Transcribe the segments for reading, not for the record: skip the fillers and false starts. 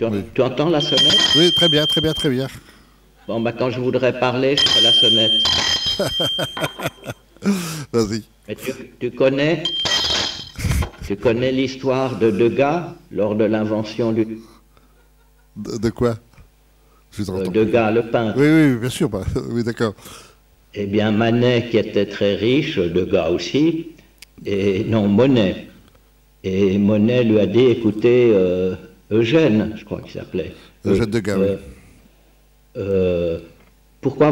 Oui. Tu entends la sonnette? Oui, très bien, très bien, très bien. Bon, bah, quand je voudrais parler, je fais la sonnette. Vas-y. Mais tu connais l'histoire de Degas lors de l'invention De quoi? Je t'entends plus. Degas, le Oui, peintre. oui, bien sûr. Bah, oui, d'accord. Eh bien, Manet, qui était très riche, Degas aussi, et non, Monet. Et Monet lui a dit, écoutez, Eugène, je crois qu'il s'appelait, Jeanne de Gars, oui. euh, euh, pourquoi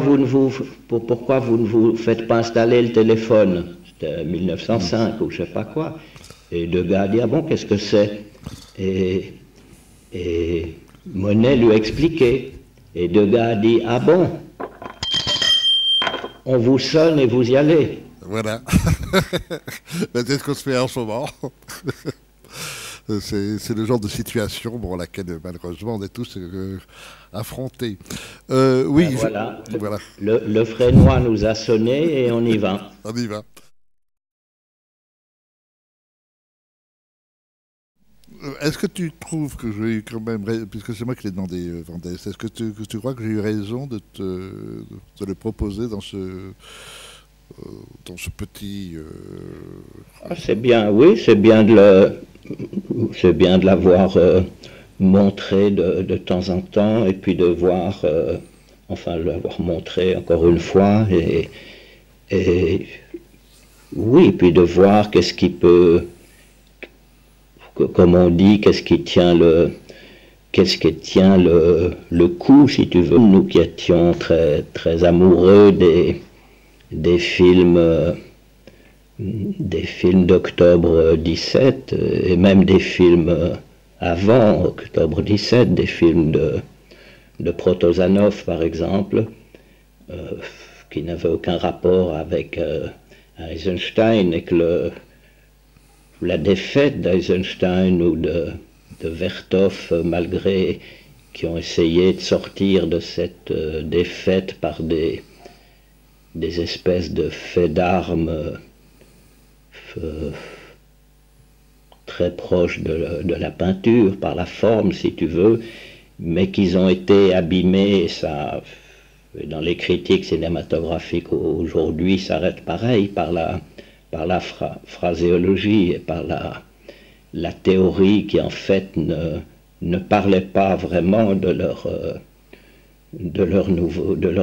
pourquoi vous ne vous faites pas installer le téléphone? C'était Hmm. 1905 ou je sais pas quoi. Et Degas a dit, ah bon, qu'est-ce que c'est? Et, et Monet lui a expliqué. Et Degas a dit, ah bon, on vous sonne et vous y allez. Voilà. Ben, c'est ce qu'on se fait en ce moment. C'est le genre de situation bon, à laquelle malheureusement on est tous affrontés. Ben Oui, voilà, voilà, le Frénois nous a sonné et on y va. on y va. Est-ce que tu trouves que j'ai eu quand même, puisque c'est moi qui l'ai demandé, Vendée, est-ce que tu crois que j'ai eu raison de le proposer dans ce petit... Ah, c'est bien, oui, c'est bien de l'avoir montré de temps en temps et puis de voir, enfin, de l'avoir montré encore une fois et oui, puis de voir qu'est-ce qui peut, comme on dit, qu'est-ce qui tient le coup, si tu veux. Nous qui étions très, très amoureux des films, des films d'octobre 17 et même des films avant octobre 17, des films de Protozanov par exemple, euh, qui n'avaient aucun rapport avec Eisenstein et que la défaite d'Eisenstein ou de Vertov, malgré qui ont essayé de sortir de cette défaite par des espèces de faits d'armes très proches de la peinture, par la forme si tu veux, mais qu'ils ont été abîmés, ça, dans les critiques cinématographiques aujourd'hui, ça reste pareil, par la phraséologie et par la théorie qui en fait ne parlait pas vraiment de leur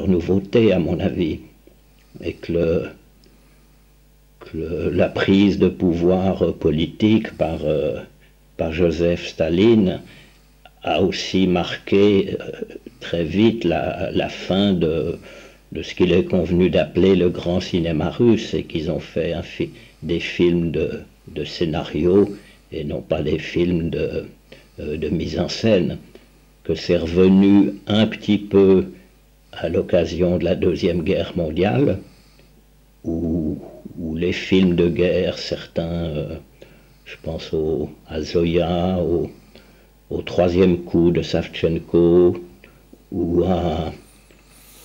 nouveauté à mon avis, et que la prise de pouvoir politique par Joseph Staline a aussi marqué très vite la fin de ce qu'il est convenu d'appeler le grand cinéma russe et qu'ils ont fait des films de scénario et non pas des films de mise en scène, que c'est revenu un petit peu à l'occasion de la Deuxième Guerre mondiale, où, où les films de guerre, certains, je pense à Zoya, au troisième coup de Savchenko, ou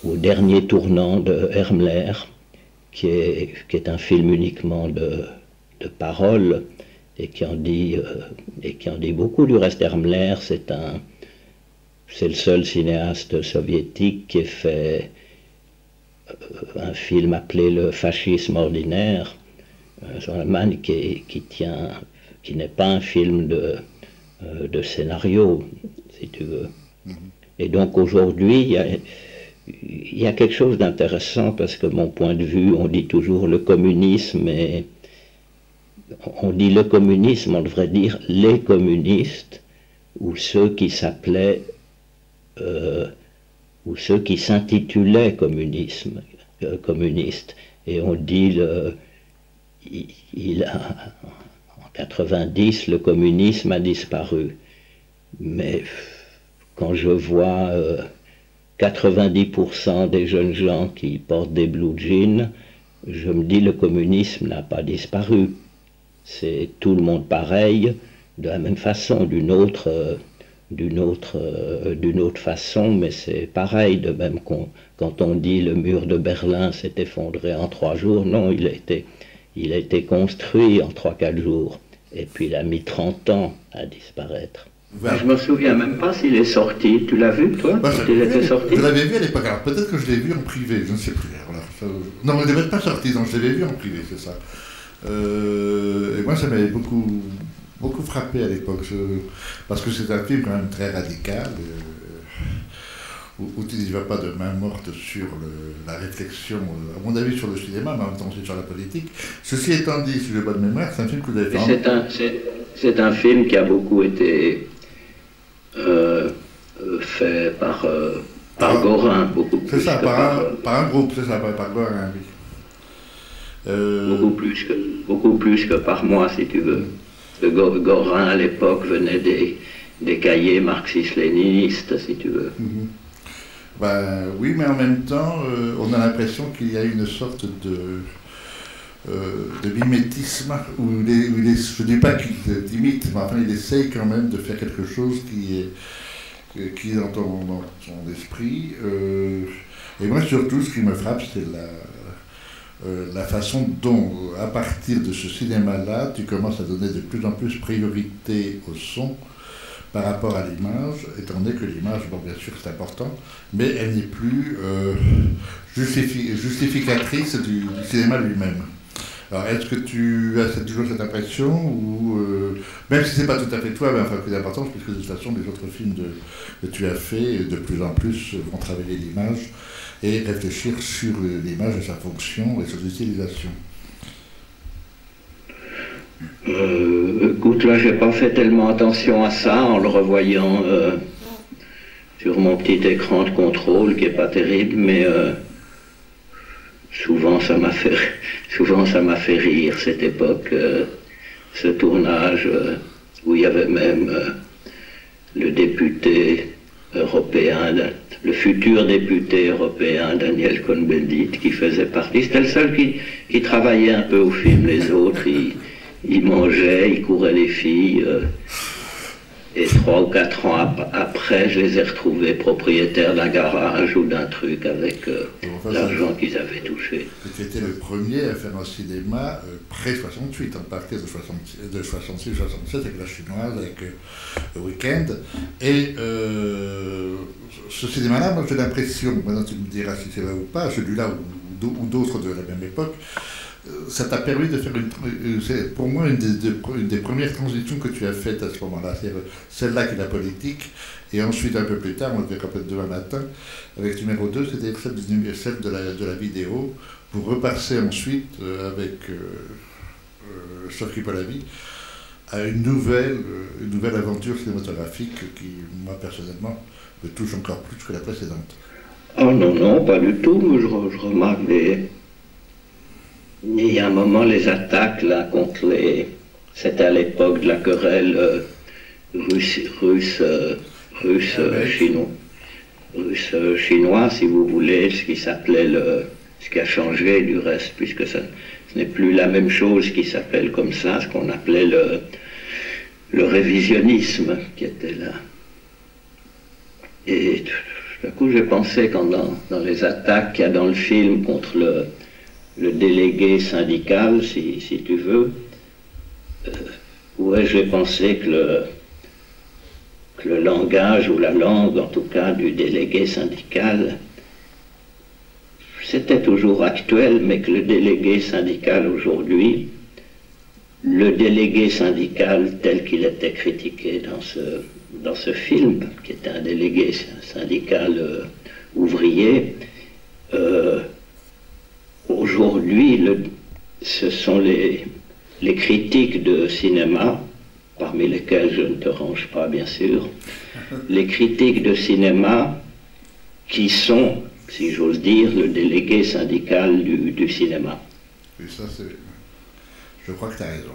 au dernier tournant de Hermler, qui est un film uniquement de paroles et qui en dit beaucoup. Du reste, Hermler, c'est le seul cinéaste soviétique qui ait fait un film appelé Le fascisme ordinaire, sur l'Allemagne qui n'est pas un film de scénario, si tu veux. Mhm. Et donc aujourd'hui, il y a quelque chose d'intéressant parce que mon point de vue, on dit toujours le communisme, et on dit le communisme, on devrait dire les communistes ou ceux qui s'appelaient euh, ou ceux qui s'intitulaient communistes. Et on dit en 90, le communisme a disparu. Mais quand je vois 90% des jeunes gens qui portent des blue jeans, je me dis le communisme n'a pas disparu. C'est tout le monde pareil, de la même façon, d'une autre façon, mais c'est pareil, de même quand on dit le mur de Berlin s'est effondré en 3 jours, non, il a été construit en 3 4 jours, et puis il a mis 30 ans à disparaître. Voilà. Je me souviens même pas s'il est sorti. Tu l'as vu, toi, Bah, quand il était sorti? je l'avais vu à l'époque. Alors peut-être que je l'ai vu en privé, je ne sais plus. Alors, non, il ne devait pas sorti, donc je l'avais vu en privé, c'est ça. Et moi, ça m'avait beaucoup frappé à l'époque, parce que c'est un film quand même très radical, où tu n'y vas pas de main morte sur la réflexion, à mon avis, sur le cinéma, mais en même temps aussi sur la politique. Ceci étant dit, si j'ai bonne mémoire, c'est un film que vous avez fait. C'est un film qui a beaucoup été fait par Gorin, beaucoup plus. C'est ça, que par un groupe, c'est ça, par Gorin, oui. Beaucoup plus que par moi, si tu veux. Gorin, à l'époque, venait des cahiers marxistes-léninistes, si tu veux. Ben, oui, mais en même temps, on a l'impression qu'il y a une sorte de mimétisme, où je ne dis pas qu'il imite, mais enfin il essaye quand même de faire quelque chose qui est dans son esprit. Et moi surtout, ce qui me frappe, c'est la façon dont, à partir de ce cinéma-là, tu commences à donner de plus en plus priorité au son par rapport à l'image, étant donné que l'image, bon bien sûr c'est important, mais elle n'est plus justificatrice du cinéma lui-même. Alors est-ce que tu as toujours cette impression, ou même si c'est pas tout à fait toi, mais enfin plus d'importance, puisque de toute façon les autres films que tu as fait, de plus en plus vont travailler l'image et réfléchir sur l'image et sa fonction et son utilisation. Écoute, là, j'ai pas fait tellement attention à ça en le revoyant sur mon petit écran de contrôle qui est pas terrible, mais souvent ça m'a fait rire cette époque, ce tournage où il y avait même le député européen, le futur député européen Daniel Cohn-Bendit qui faisait partie. C'était le seul qui travaillait un peu au film. Les autres, ils mangeaient, ils couraient les filles. Et 3 ou 4 ans après, je les ai retrouvés propriétaires d'un garage ou d'un truc avec l'argent qu'ils avaient touché. Tu étais le premier à faire un cinéma pré-68, en partir de 66-67 avec La Chinoise, avec le Week-end. Et ce cinéma-là, moi j'ai l'impression, maintenant tu me diras si c'est vrai ou pas, celui-là ou d'autres de la même époque, ça t'a permis de faire c'est pour moi une des premières transitions que tu as faites à ce moment-là, c'est celle-là qui est la politique, et ensuite un peu plus tard, on le verra peut-être demain matin, avec numéro 2, c'était celle de la vidéo, pour repasser ensuite avec Sauf qui peut la vie, à une nouvelle aventure cinématographique qui, moi personnellement, me touche encore plus que la précédente. Oh non, non, pas du tout, je remarque il y a un moment, les attaques là contre les... C'était à l'époque de la querelle russe-chinois, si vous voulez, ce qui s'appelait ce qui a changé du reste, puisque ce n'est plus la même chose qui s'appelle comme ça, ce qu'on appelait le révisionnisme qui était là. Et tout à coup, j'ai pensé quand dans les attaques qu'il y a dans le film contre le délégué syndical, si tu veux, ouais, j'ai pensé que le langage, ou la langue en tout cas, du délégué syndical, c'était toujours actuel, mais que le délégué syndical aujourd'hui, le délégué syndical tel qu'il était critiqué dans ce film, qui était un délégué syndical ouvrier, aujourd'hui, ce sont les critiques de cinéma, parmi lesquels je ne te range pas bien sûr, les critiques de cinéma qui sont, si j'ose dire, le délégué syndical du cinéma. Oui, ça c'est... Je crois que tu as raison.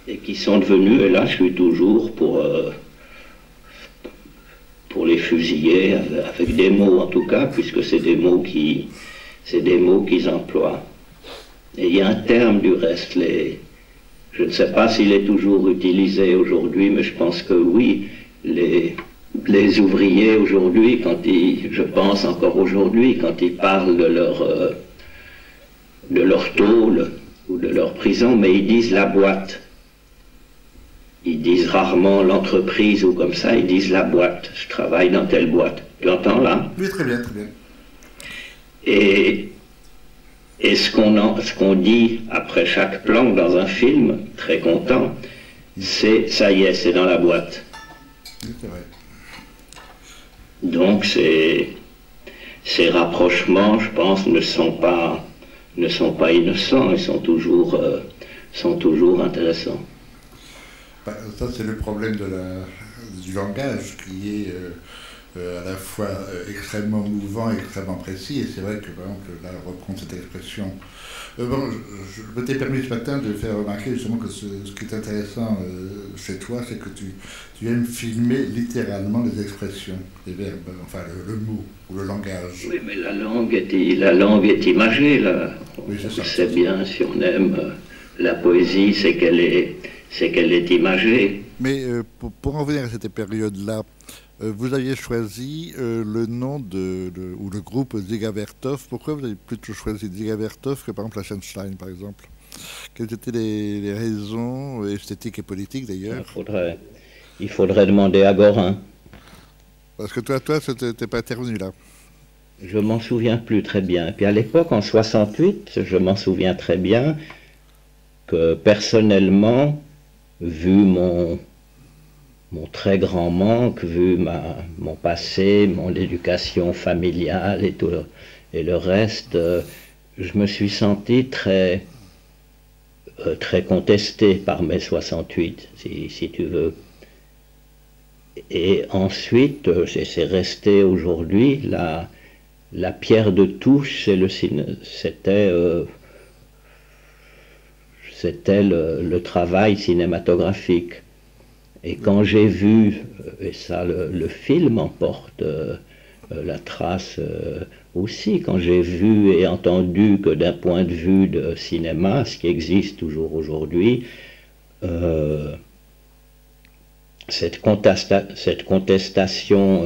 Et qui sont devenus, et là je suis toujours pour les fusiller, avec des mots en tout cas, puisque c'est des mots qu'ils emploient. Et il y a un terme du reste, je ne sais pas s'il est toujours utilisé aujourd'hui, mais je pense que oui, les ouvriers aujourd'hui, je pense encore aujourd'hui, quand ils parlent de leur tôle ou de leur prison, mais ils disent la boîte. ils disent rarement l'entreprise ou comme ça, ils disent la boîte. Je travaille dans telle boîte. Tu entends là? Oui, très bien, très bien. Et ce qu'on dit après chaque plan dans un film, très content, c'est ça y est, c'est dans la boîte. Oui, c'est vrai. Donc ces rapprochements, je pense, ne sont pas innocents, ils sont toujours intéressants. Bah, ça, c'est le problème du langage qui est à la fois extrêmement mouvant et extrêmement précis. Et c'est vrai que, par exemple, là, reprendre cette expression. Bon, je m'étais permis ce matin de faire remarquer justement que ce qui est intéressant chez toi, c'est que tu aimes filmer littéralement les expressions, les verbes, enfin le mot ou le langage. Oui, mais la langue est imagée, là. Oui, c'est ça. On sait bien, si on aime la poésie, c'est qu'elle est imagée. Mais pour en venir à cette période-là, vous aviez choisi le nom ou le groupe Dziga Vertov. Pourquoi vous avez plutôt choisi Dziga Vertov que par exemple la Schenstein, par exemple? Quelles étaient les raisons esthétiques et politiques d'ailleurs? Il faudrait demander à Gorin. Parce que toi, t'es pas intervenu là. Je m'en souviens plus très bien. Et puis à l'époque, en 68, je m'en souviens très bien que personnellement, vu mon très grand manque, vu mon passé, mon éducation familiale et le reste, je me suis senti très contesté par mai 68, si tu veux. Et ensuite, c'est resté aujourd'hui, la pierre de touche, c'était le travail cinématographique. Et quand j'ai vu, et ça le film emporte la trace aussi, quand j'ai vu et entendu que d'un point de vue de cinéma, ce qui existe toujours aujourd'hui, cette contestation,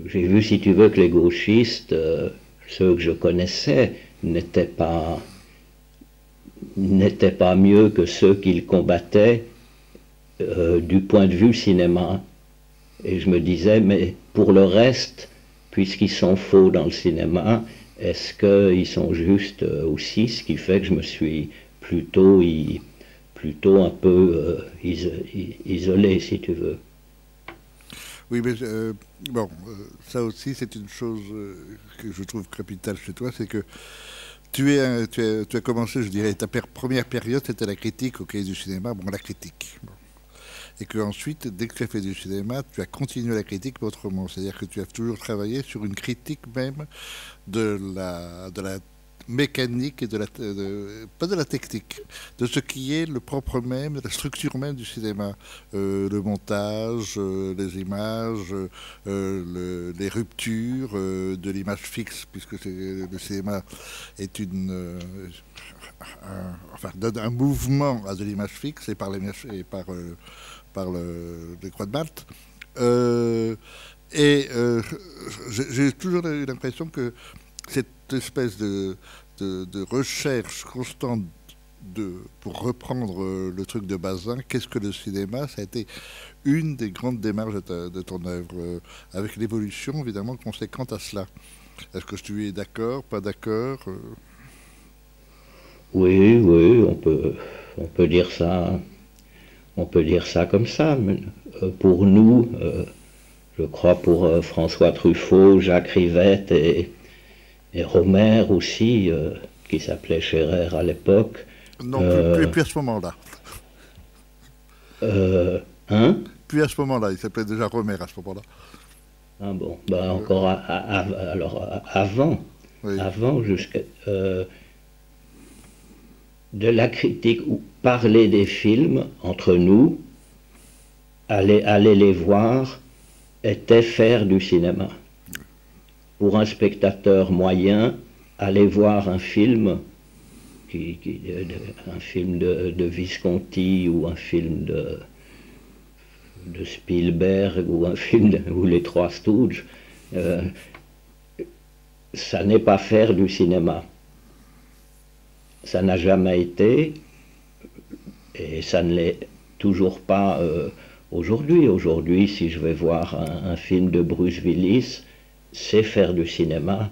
j'ai vu, si tu veux, que les gauchistes, ceux que je connaissais, n'étaient pas mieux que ceux qu'ils combattaient du point de vue cinéma. Et je me disais, mais pour le reste, puisqu'ils sont faux dans le cinéma, est-ce qu'ils sont justes aussi? Ce qui fait que je me suis plutôt un peu isolé, si tu veux. Oui, mais bon, ça aussi c'est une chose que je trouve capitale chez toi, c'est que tu as commencé, je dirais, ta première période, c'était la critique au Cahier du cinéma, bon, la critique. Bon. Et qu'ensuite, dès que tu as fait du cinéma, tu as continué la critique, mais autrement. C'est-à-dire que tu as toujours travaillé sur une critique même de la mécanique et pas de la technique, de ce qui est le propre même, de la structure même du cinéma. Le montage, les images, les ruptures de l'image fixe, puisque le cinéma est enfin, donne un mouvement à de l'image fixe et par les croix de Malte. J'ai toujours eu l'impression que cette espèce de recherche constante pour reprendre le truc de Bazin, qu'est-ce que le cinéma, ça a été une des grandes démarches de ton œuvre, avec l'évolution évidemment conséquente à cela. Est-ce que tu es d'accord, pas d'accord? Oui, on peut dire ça. On peut dire ça comme ça, mais pour nous, je crois pour François Truffaut, Jacques Rivette et Romer aussi, qui s'appelait Scherer à l'époque. Non, plus à ce moment-là. Hein? Puis à ce moment-là, il s'appelait déjà Romer à ce moment-là. Ah bon, ben encore alors avant, Oui. avant jusqu'à de la critique ou parler des films entre nous, aller les voir, était faire du cinéma. Pour un spectateur moyen, aller voir un film, un film de Visconti ou un film de Spielberg ou un film ou les Trois Stooges, ça n'est pas faire du cinéma. Ça n'a jamais été, et ça ne l'est toujours pas aujourd'hui. Aujourd'hui, si je vais voir un film de Bruce Willis, c'est faire du cinéma,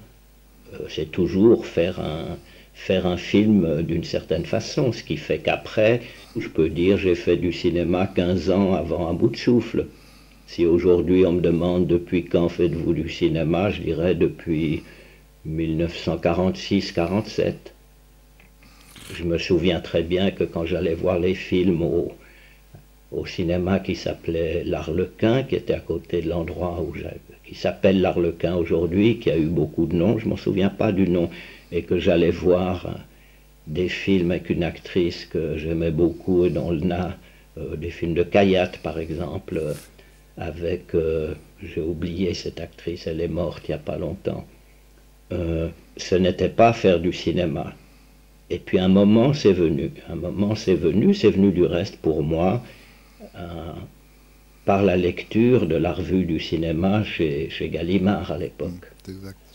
c'est toujours faire un film d'une certaine façon, ce qui fait qu'après, je peux dire j'ai fait du cinéma 15 ans avant Un bout de souffle. Si aujourd'hui on me demande depuis quand faites-vous du cinéma, je dirais depuis 1946-47. Je me souviens très bien que quand j'allais voir les films au cinéma qui s'appelait L'Arlequin, qui était à côté de l'endroit qui s'appelle L'Arlequin aujourd'hui, qui a eu beaucoup de noms, je ne m'en souviens pas du nom, et que j'allais voir des films avec une actrice que j'aimais beaucoup, dont le n'a, des films de Kayat par exemple, avec, j'ai oublié cette actrice, elle est morte il n'y a pas longtemps. Ce n'était pas faire du cinéma. Et puis un moment c'est venu, c'est venu du reste pour moi, par la lecture de la revue du cinéma chez Gallimard à l'époque,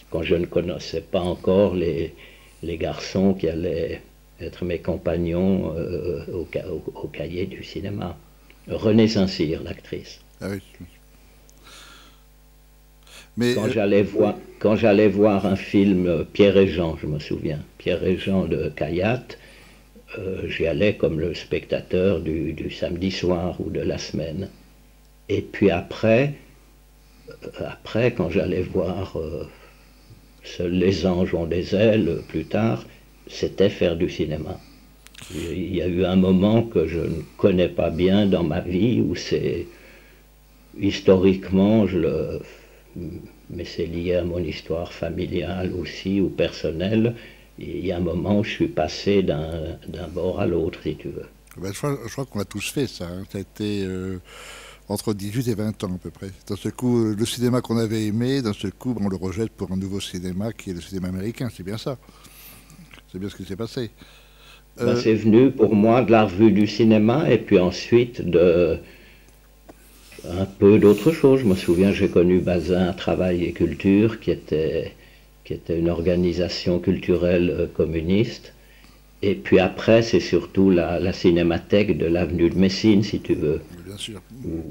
quand je ne connaissais pas encore les garçons qui allaient être mes compagnons au cahier du cinéma. René Saint-Cyr, l'actrice. Ah oui. Mais quand j'allais voir un film Pierre et Jean, je me souviens, Pierre et Jean de Kayat, j'y allais comme le spectateur du samedi soir ou de la semaine. Et puis après quand j'allais voir Seuls les anges ont des ailes plus tard, c'était faire du cinéma. Il y a eu un moment que je ne connais pas bien dans ma vie où c'est historiquement, mais c'est lié à mon histoire familiale aussi ou personnelle. Il y a un moment où je suis passé d'un bord à l'autre, si tu veux. Ben, je crois qu'on a tous fait ça. Hein. Ça a été entre 18 et 20 ans à peu près. D'un seul coup, le cinéma qu'on avait aimé, d'un seul coup, on le rejette pour un nouveau cinéma qui est le cinéma américain. C'est bien ça. C'est bien ce qui s'est passé. Ben, c'est venu pour moi de la revue du cinéma et puis ensuite un peu d'autre chose. Je me souviens, j'ai connu Bazin, Travail et Culture, qui était une organisation culturelle communiste. Et puis après, c'est surtout la cinémathèque de l'avenue de Messine, si tu veux. Bien sûr. Où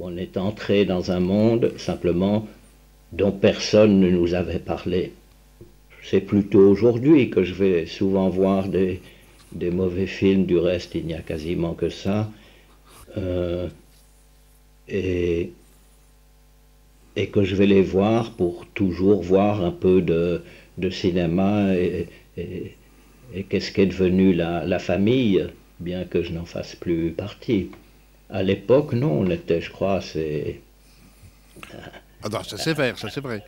on est entré dans un monde, simplement, dont personne ne nous avait parlé. C'est plutôt aujourd'hui que je vais souvent voir des mauvais films, du reste, il n'y a quasiment que ça. Et que je vais les voir pour toujours voir un peu de cinéma et qu'est-ce qu'est devenu la famille, bien que je n'en fasse plus partie. À l'époque, non, on était, je crois, assez... Ah non, c'est sévère, ça c'est vrai.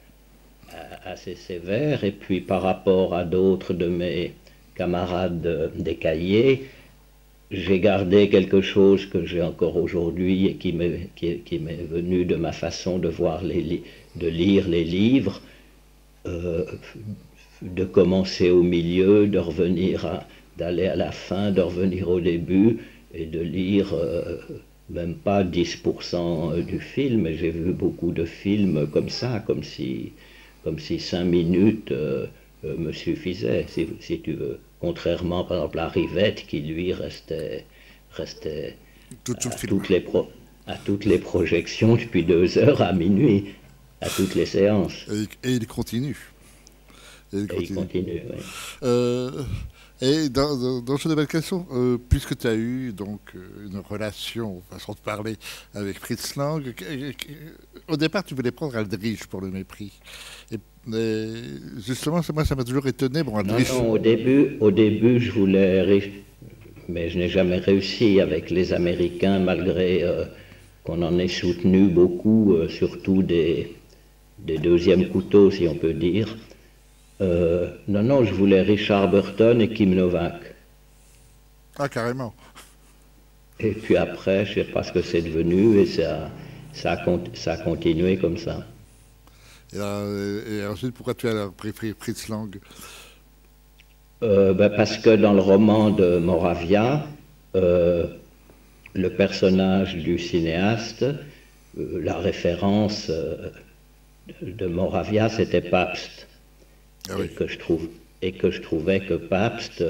Assez sévère, et puis par rapport à d'autres de mes camarades des cahiers, j'ai gardé quelque chose que j'ai encore aujourd'hui et qui m'est venu de ma façon de voir de lire les livres, de commencer au milieu, de revenir d'aller à la fin, de revenir au début et de lire même pas 10% du film. Mais j'ai vu beaucoup de films comme ça, comme si 5 minutes me suffisaient, si tu veux. Contrairement, par exemple, à Rivette, qui lui restait à toutes les projections depuis 2 heures à minuit, à toutes les séances. Et il continue. Il continue, oui. Et dans cette nouvelle question, puisque tu as eu donc une relation, façon de parler, avec Fritz Lang, au départ tu voulais prendre Aldrich pour le mépris. Et justement, moi ça m'a toujours étonné. Bon, Aldrich... Non, au début je voulais, mais je n'ai jamais réussi avec les Américains, malgré qu'on en ait soutenu beaucoup, surtout des deuxièmes couteaux, si on peut dire. Non, je voulais Richard Burton et Kim Novak. Ah, carrément. Et puis après, je ne sais pas ce que c'est devenu, et ça a continué comme ça. Et ensuite, pourquoi tu as préféré Fritz Lang? Parce que dans le roman de Moravia, le personnage du cinéaste, la référence de Moravia, c'était Pabst. Ah oui. Et que je trouvais que Pabst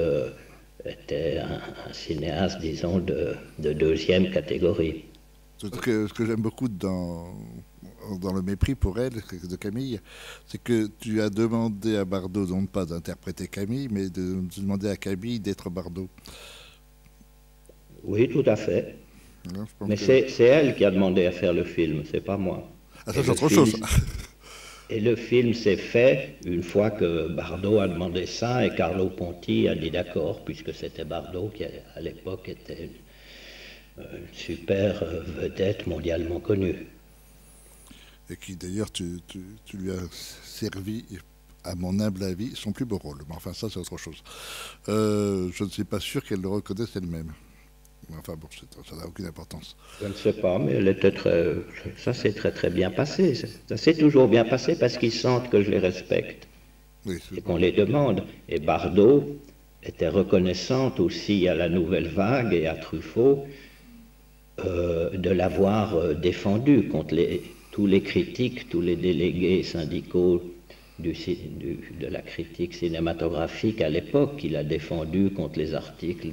était un cinéaste, disons, de deuxième catégorie. Ce que j'aime beaucoup dans Le mépris pour elle de Camille, c'est que tu as demandé à Bardot non pas d'interpréter Camille, mais de demander à Camille d'être Bardot. Oui, tout à fait. Non, je pense Mais que... c'est elle qui a demandé à faire le film, c'est pas moi. Ah, ça, Et c'est le autre film, chose. et le film s'est fait une fois que Bardot a demandé ça et Carlo Ponti a dit d'accord, puisque c'était Bardot qui, à l'époque, était une super vedette mondialement connue. Et qui, d'ailleurs, tu lui as servi, à mon humble avis, son plus beau rôle. Mais enfin, ça, c'est autre chose. Je ne suis pas sûr qu'elle le reconnaisse elle-même. Mais enfin, bon, ça n'a aucune importance. Je ne sais pas, mais elle était ça s'est très très bien passé. Ça s'est toujours bien passé parce qu'ils sentent que je les respecte Oui, et qu'on les demande. Et Bardot était reconnaissante aussi à la Nouvelle Vague et à Truffaut de l'avoir défendu contre tous les critiques, tous les délégués syndicaux de la critique cinématographique à l'époque, qu'il a défendu contre les articles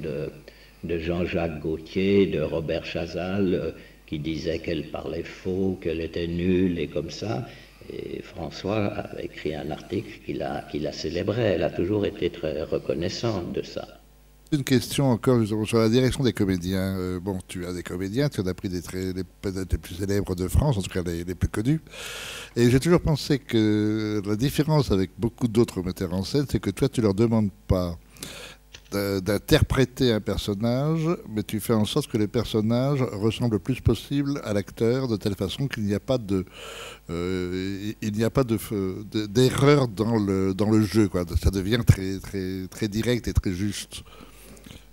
de Jean-Jacques Gaultier, de Robert Chazal, qui disait qu'elle parlait faux, qu'elle était nulle et comme ça. Et François a écrit un article qui la célébrait. Elle a toujours été très reconnaissante de ça. Une question encore justement, sur la direction des comédiens. Bon, tu as des comédiens, tu en as pris peut-être les plus célèbres de France, en tout cas les plus connus. Et j'ai toujours pensé que la différence avec beaucoup d'autres metteurs en scène, c'est que toi, tu leur demandes pas d'interpréter un personnage, mais tu fais en sorte que le personnage ressemble le plus possible à l'acteur, de telle façon qu'il n'y a pas d'erreur dans le jeu, quoi. Ça devient très, très, très direct et très juste.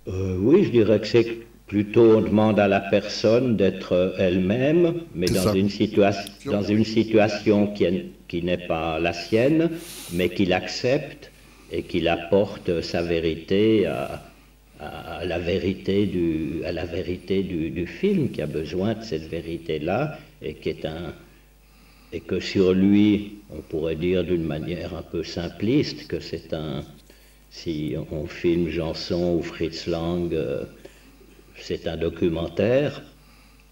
Oui, je dirais que c'est plutôt on demande à la personne d'être elle-même, mais C'est ça. dans une situation qui n'est pas la sienne, mais qu'il accepte et qu'il apporte sa vérité à la vérité du film, qui a besoin de cette vérité-là et et que sur lui, on pourrait dire d'une manière un peu simpliste que si on filme Janson ou Fritz Lang, c'est un documentaire,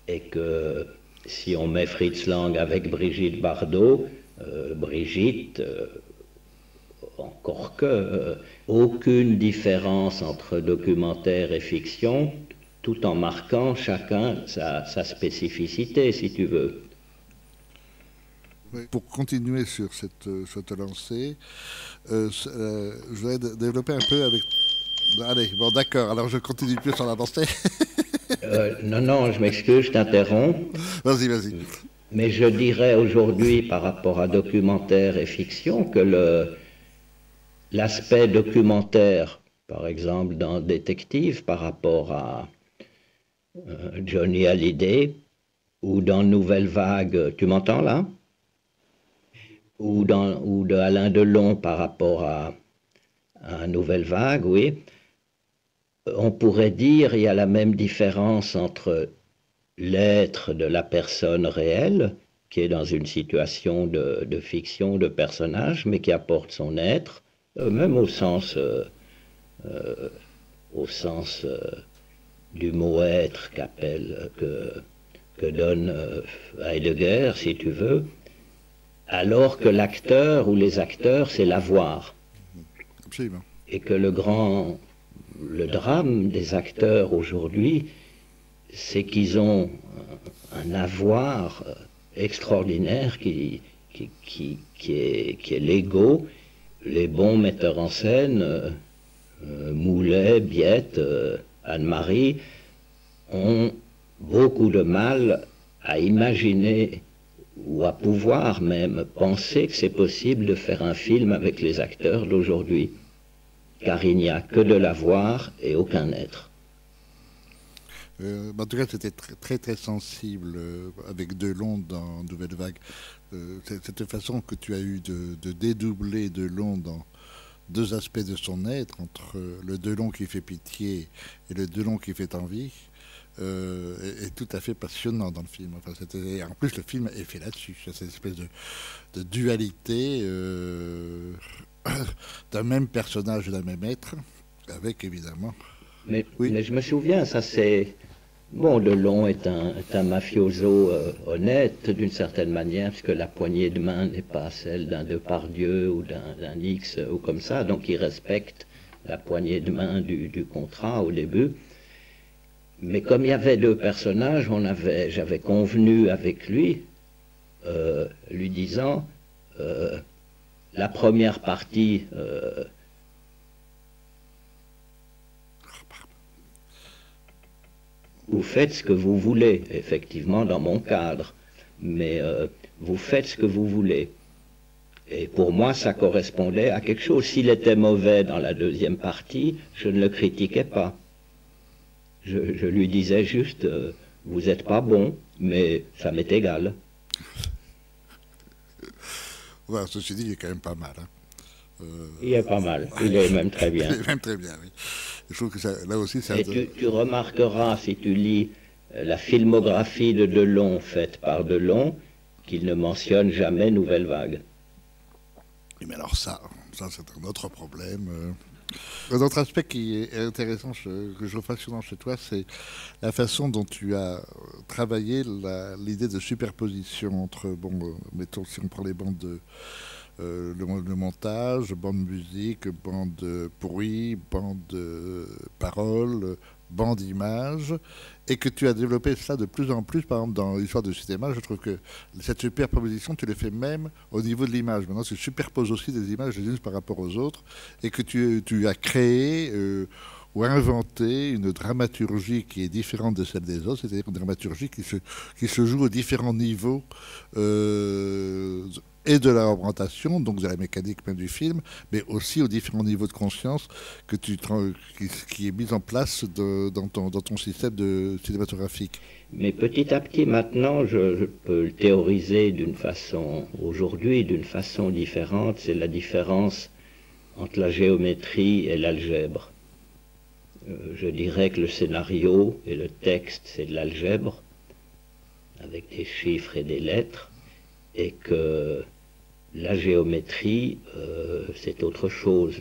et que si on met Fritz Lang avec Brigitte Bardot, Brigitte, encore que, aucune différence entre documentaire et fiction, tout en marquant chacun sa spécificité, si tu veux. Oui. Pour continuer sur cette lancée, je voudrais développer un peu avec... Allez, bon d'accord, alors je continue plus sur la lancée. Non, non, je m'excuse, je t'interromps. Vas-y, vas-y. Mais je dirais aujourd'hui, par rapport à documentaire et fiction, que l'aspect documentaire, par exemple dans Détective, par rapport à Johnny Hallyday, ou dans Nouvelle Vague, tu m'entends là? Ou de Alain Delon par rapport à Nouvelle Vague, oui. On pourrait dire il y a la même différence entre l'être de la personne réelle, qui est dans une situation de fiction, de personnage, mais qui apporte son être, même au sens du mot être que donne Heidegger, si tu veux, alors que l'acteur ou les acteurs, c'est l'avoir. Absolument. Et que le drame des acteurs aujourd'hui, c'est qu'ils ont un avoir extraordinaire qui est l'ego. Les bons metteurs en scène, Moulet, Biette, Anne-Marie, ont beaucoup de mal à imaginer ou à pouvoir même penser que c'est possible de faire un film avec les acteurs d'aujourd'hui, car il n'y a que de l'avoir et aucun être. En tout cas, c'était très, très, très sensible avec Delon dans Nouvelle Vague. Cette façon que tu as eue de dédoubler Delon dans deux aspects de son être, entre le Delon qui fait pitié et le Delon qui fait envie, est tout à fait passionnant dans le film. Enfin, en plus, le film est fait là-dessus. Cette espèce de dualité d'un même personnage, d'un même être, avec évidemment Oui. Mais je me souviens, ça c'est... Bon, Delon est un mafioso honnête d'une certaine manière, puisque la poignée de main n'est pas celle d'un Depardieu ou d'un X ou comme ça, donc il respecte la poignée de main du contrat au début. Mais comme il y avait deux personnages, j'avais convenu avec lui, lui disant, la première partie... vous faites ce que vous voulez, effectivement, dans mon cadre, mais vous faites ce que vous voulez. Et pour moi, ça correspondait à quelque chose. S'il était mauvais dans la deuxième partie, je ne le critiquais pas. Je lui disais juste, vous n'êtes pas bon, mais ça m'est égal. Voilà, ceci dit, il est quand même pas mal. Hein. Il est pas mal, il est même très bien. Il est même très bien, oui. Je trouve que ça, là aussi, ça... Et tu remarqueras, si tu lis la filmographie de Delon faite par Delon, qu'il ne mentionne jamais Nouvelle Vague. Mais alors ça c'est un autre problème. Un autre aspect qui est intéressant, que je trouve fascinant chez toi, c'est la façon dont tu as travaillé l'idée de superposition entre, bon, mettons, si on prend les bandes de... le montage, bande musique, bande bruit, bande parole, bande image, et que tu as développé ça de plus en plus, par exemple dans l'histoire du cinéma. Je trouve que cette superposition, tu le fais même au niveau de l'image. Maintenant, tu superposes aussi des images les unes par rapport aux autres, et que tu as créé ou inventé une dramaturgie qui est différente de celle des autres, c'est-à-dire une dramaturgie qui se joue aux différents niveaux et de la représentation, donc de la mécanique même du film, mais aussi aux différents niveaux de conscience qui est mis en place dans ton système cinématographique. Mais petit à petit, maintenant, je peux le théoriser d'une façon, aujourd'hui, d'une façon différente. C'est la différence entre la géométrie et l'algèbre. Je dirais que le scénario et le texte, c'est de l'algèbre, avec des chiffres et des lettres, et que la géométrie, c'est autre chose.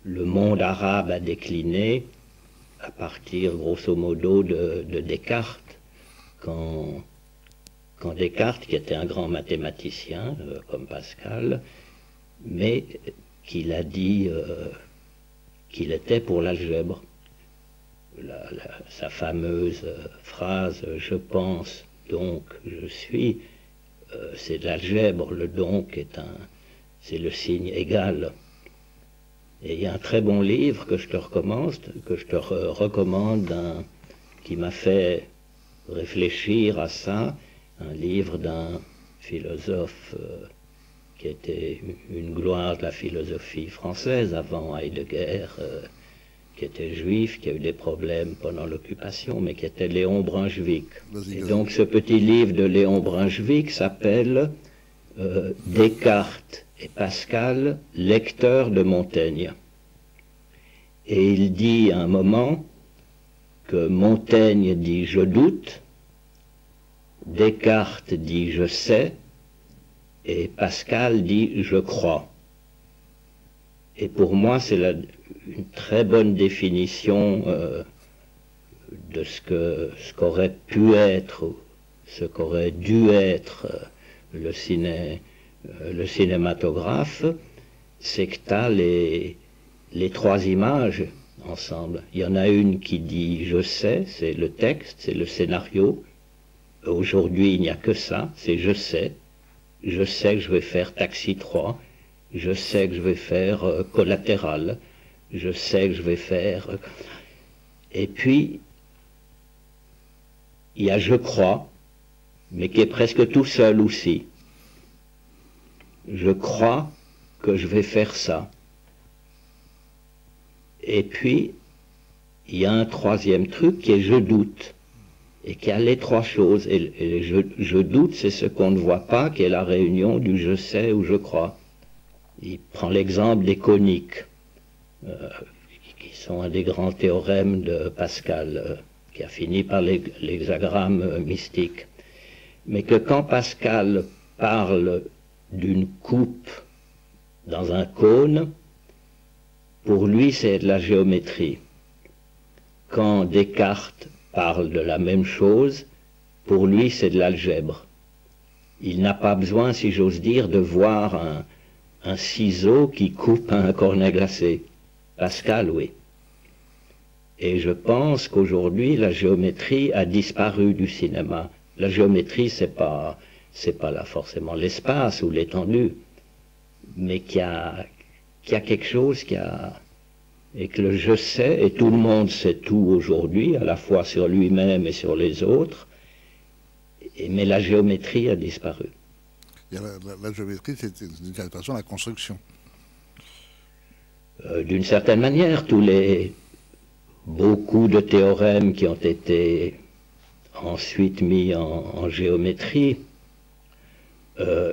Le monde arabe a décliné à partir, grosso modo, de Descartes, quand Descartes, qui était un grand mathématicien, comme Pascal, mais qu'il a dit qu'il était pour l'algèbre. Sa fameuse phrase « je pense, donc je suis », c'est de l'algèbre, le donc c'est le signe égal. Et il y a un très bon livre que je te recommande, qui m'a fait réfléchir à ça, un livre d'un philosophe qui était une gloire de la philosophie française avant Heidegger, qui était juif, qui a eu des problèmes pendant l'occupation, mais qui était Léon Brunswick. Et donc ce petit livre de Léon Brunswick s'appelle Descartes et Pascal, lecteurs de Montaigne. Et il dit à un moment que Montaigne dit « je doute », Descartes dit « je sais », et Pascal dit « je crois ». Et pour moi, c'est une très bonne définition de ce qu'aurait pu être, ce qu'aurait dû être le cinématographe, c'est que tu as les trois images ensemble. Il y en a une qui dit « je sais », c'est le texte, c'est le scénario. Aujourd'hui, il n'y a que ça, c'est « je sais ». Je sais que je vais faire Taxi 3, je sais que je vais faire Collatéral, je sais que je vais faire... Et puis, il y a Je crois, mais qui est presque tout seul aussi. Je crois que je vais faire ça. Et puis, il y a un troisième truc qui est Je doute, et qui a les trois choses. Et je doute, c'est ce qu'on ne voit pas, qui est la réunion du je sais ou je crois. Il prend l'exemple des coniques, qui sont un des grands théorèmes de Pascal, qui a fini par l'hexagramme mystique. Mais que quand Pascal parle d'une coupe dans un cône, pour lui c'est de la géométrie. quand Descartes parle de la même chose, pour lui c'est de l'algèbre. Il n'a pas besoin, si j'ose dire, de voir un ciseau qui coupe un cornet glacé. Pascal, oui. Et je pense qu'aujourd'hui, la géométrie a disparu du cinéma. La géométrie, c'est pas là forcément l'espace ou l'étendue, mais qu'il y a quelque chose et que le je sais, et tout le monde sait tout aujourd'hui, à la fois sur lui-même et sur les autres, mais la géométrie a disparu. La géométrie, c'est d'une certaine façon la construction. D'une certaine manière, beaucoup de théorèmes qui ont été ensuite mis en géométrie,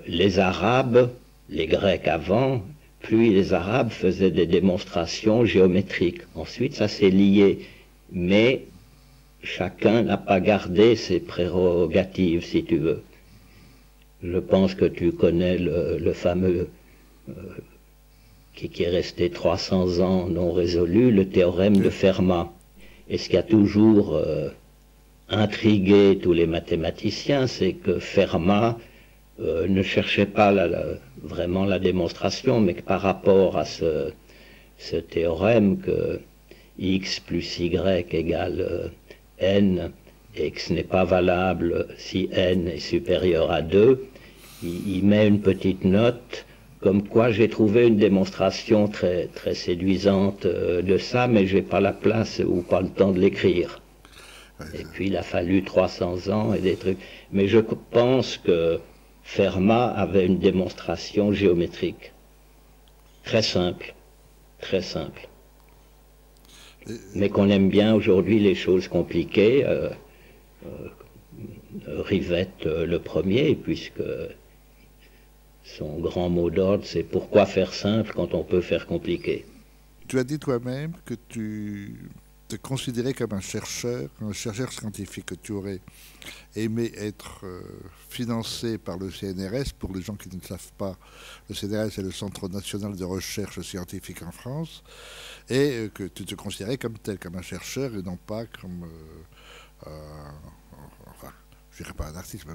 les Arabes, les Grecs avant, puis les Arabes faisaient des démonstrations géométriques. Ensuite, ça s'est lié, mais chacun n'a pas gardé ses prérogatives, si tu veux. Je pense que tu connais le fameux, qui est resté 300 ans non résolu, le théorème de Fermat. Et ce qui a toujours intrigué tous les mathématiciens, c'est que Fermat ne cherchait pas vraiment la démonstration, mais que par rapport à ce théorème que x plus y égale n, et que ce n'est pas valable si n est supérieur à 2, il met une petite note, comme quoi j'ai trouvé une démonstration très, très séduisante de ça, mais j'ai pas la place ou pas le temps de l'écrire. Et puis il a fallu 300 ans et des trucs. Mais je pense que Fermat avait une démonstration géométrique. Très simple. Très simple. Mais qu'on aime bien aujourd'hui les choses compliquées. Rivette le premier, puisque son grand mot d'ordre, c'est pourquoi faire simple quand on peut faire compliqué. Tu as dit toi-même que tu te considérais comme un chercheur scientifique, que tu aurais aimé être financé par le CNRS. Pour les gens qui ne le savent pas, le CNRS est le Centre national de recherche scientifique en France, et que tu te considérais comme tel, comme un chercheur, et non pas comme... enfin, je dirais pas un artiste,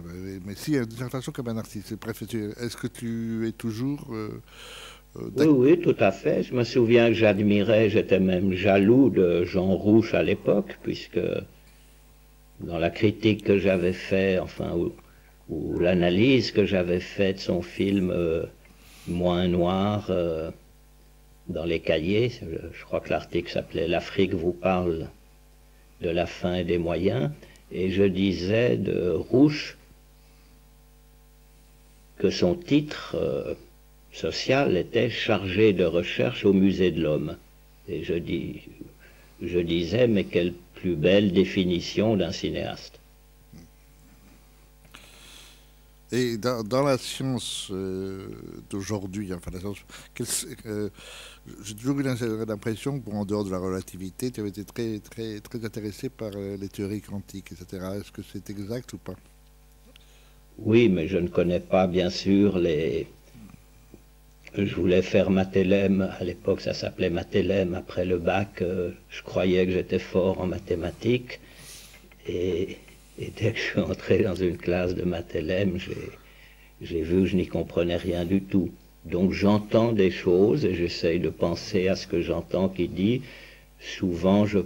mais si, d'une certaine façon, comme un artiste. Bref, est-ce que tu es toujours... Oui, tout à fait. Je me souviens que j'admirais, j'étais même jaloux de Jean Rouch à l'époque, puisque dans la critique que j'avais faite, enfin, ou l'analyse que j'avais faite de son film Moins Noir dans les cahiers, je crois que l'article s'appelait L'Afrique vous parle de la fin et des moyens, et je disais de Rouch que son titre social était chargé de recherche au musée de l'homme. Et je disais, mais quelle plus belle définition d'un cinéaste. Et dans la science d'aujourd'hui, enfin la science, j'ai toujours eu l'impression qu'en dehors de la relativité, tu avais été très, très, très intéressé par les théories quantiques, etc. Est-ce que c'est exact ou pas? Oui, mais je ne connais pas, bien sûr, Je voulais faire Mathélème, à l'époque ça s'appelait Mathélème, après le bac, je croyais que j'étais fort en mathématiques, et dès que je suis entré dans une classe de Mathélème, j'ai vu que je n'y comprenais rien du tout. Donc j'entends des choses et j'essaye de penser à ce que j'entends qui dit. Souvent, ce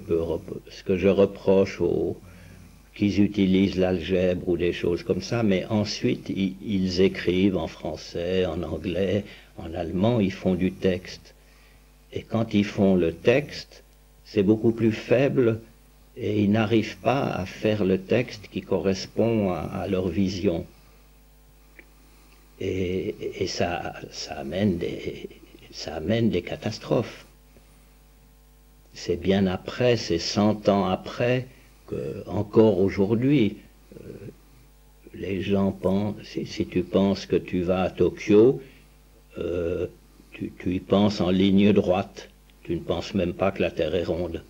que je reproche qu'ils utilisent l'algèbre ou des choses comme ça, mais ensuite ils écrivent en français, en anglais, en allemand, ils font du texte. Et quand ils font le texte, c'est beaucoup plus faible et ils n'arrivent pas à faire le texte qui correspond à leur vision. Et ça amène des catastrophes. C'est bien après, c'est 100 ans après, que encore aujourd'hui, les gens pensent, si tu penses que tu vas à Tokyo, tu y penses en ligne droite. Tu ne penses même pas que la Terre est ronde.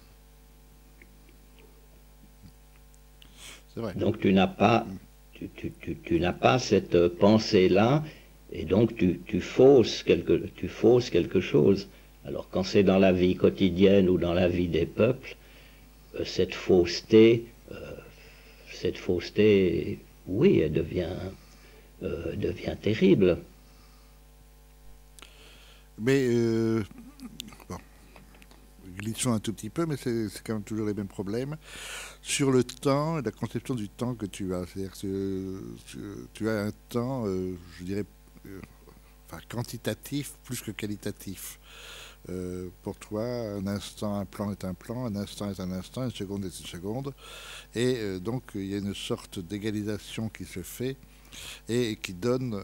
C'est vrai. Donc tu n'as pas cette pensée-là, et donc tu fausses quelque chose. Alors quand c'est dans la vie quotidienne ou dans la vie des peuples, cette fausseté, oui, elle devient terrible. Mais, bon, glissons un tout petit peu, mais c'est quand même toujours les mêmes problèmes. Sur le temps, la conception du temps que tu as, c'est-à-dire que tu as un temps, je dirais, enfin, quantitatif plus que qualitatif. Pour toi, un instant, un plan est un plan, un instant est un instant, une seconde est une seconde. Et donc, il y a une sorte d'égalisation qui se fait et qui donne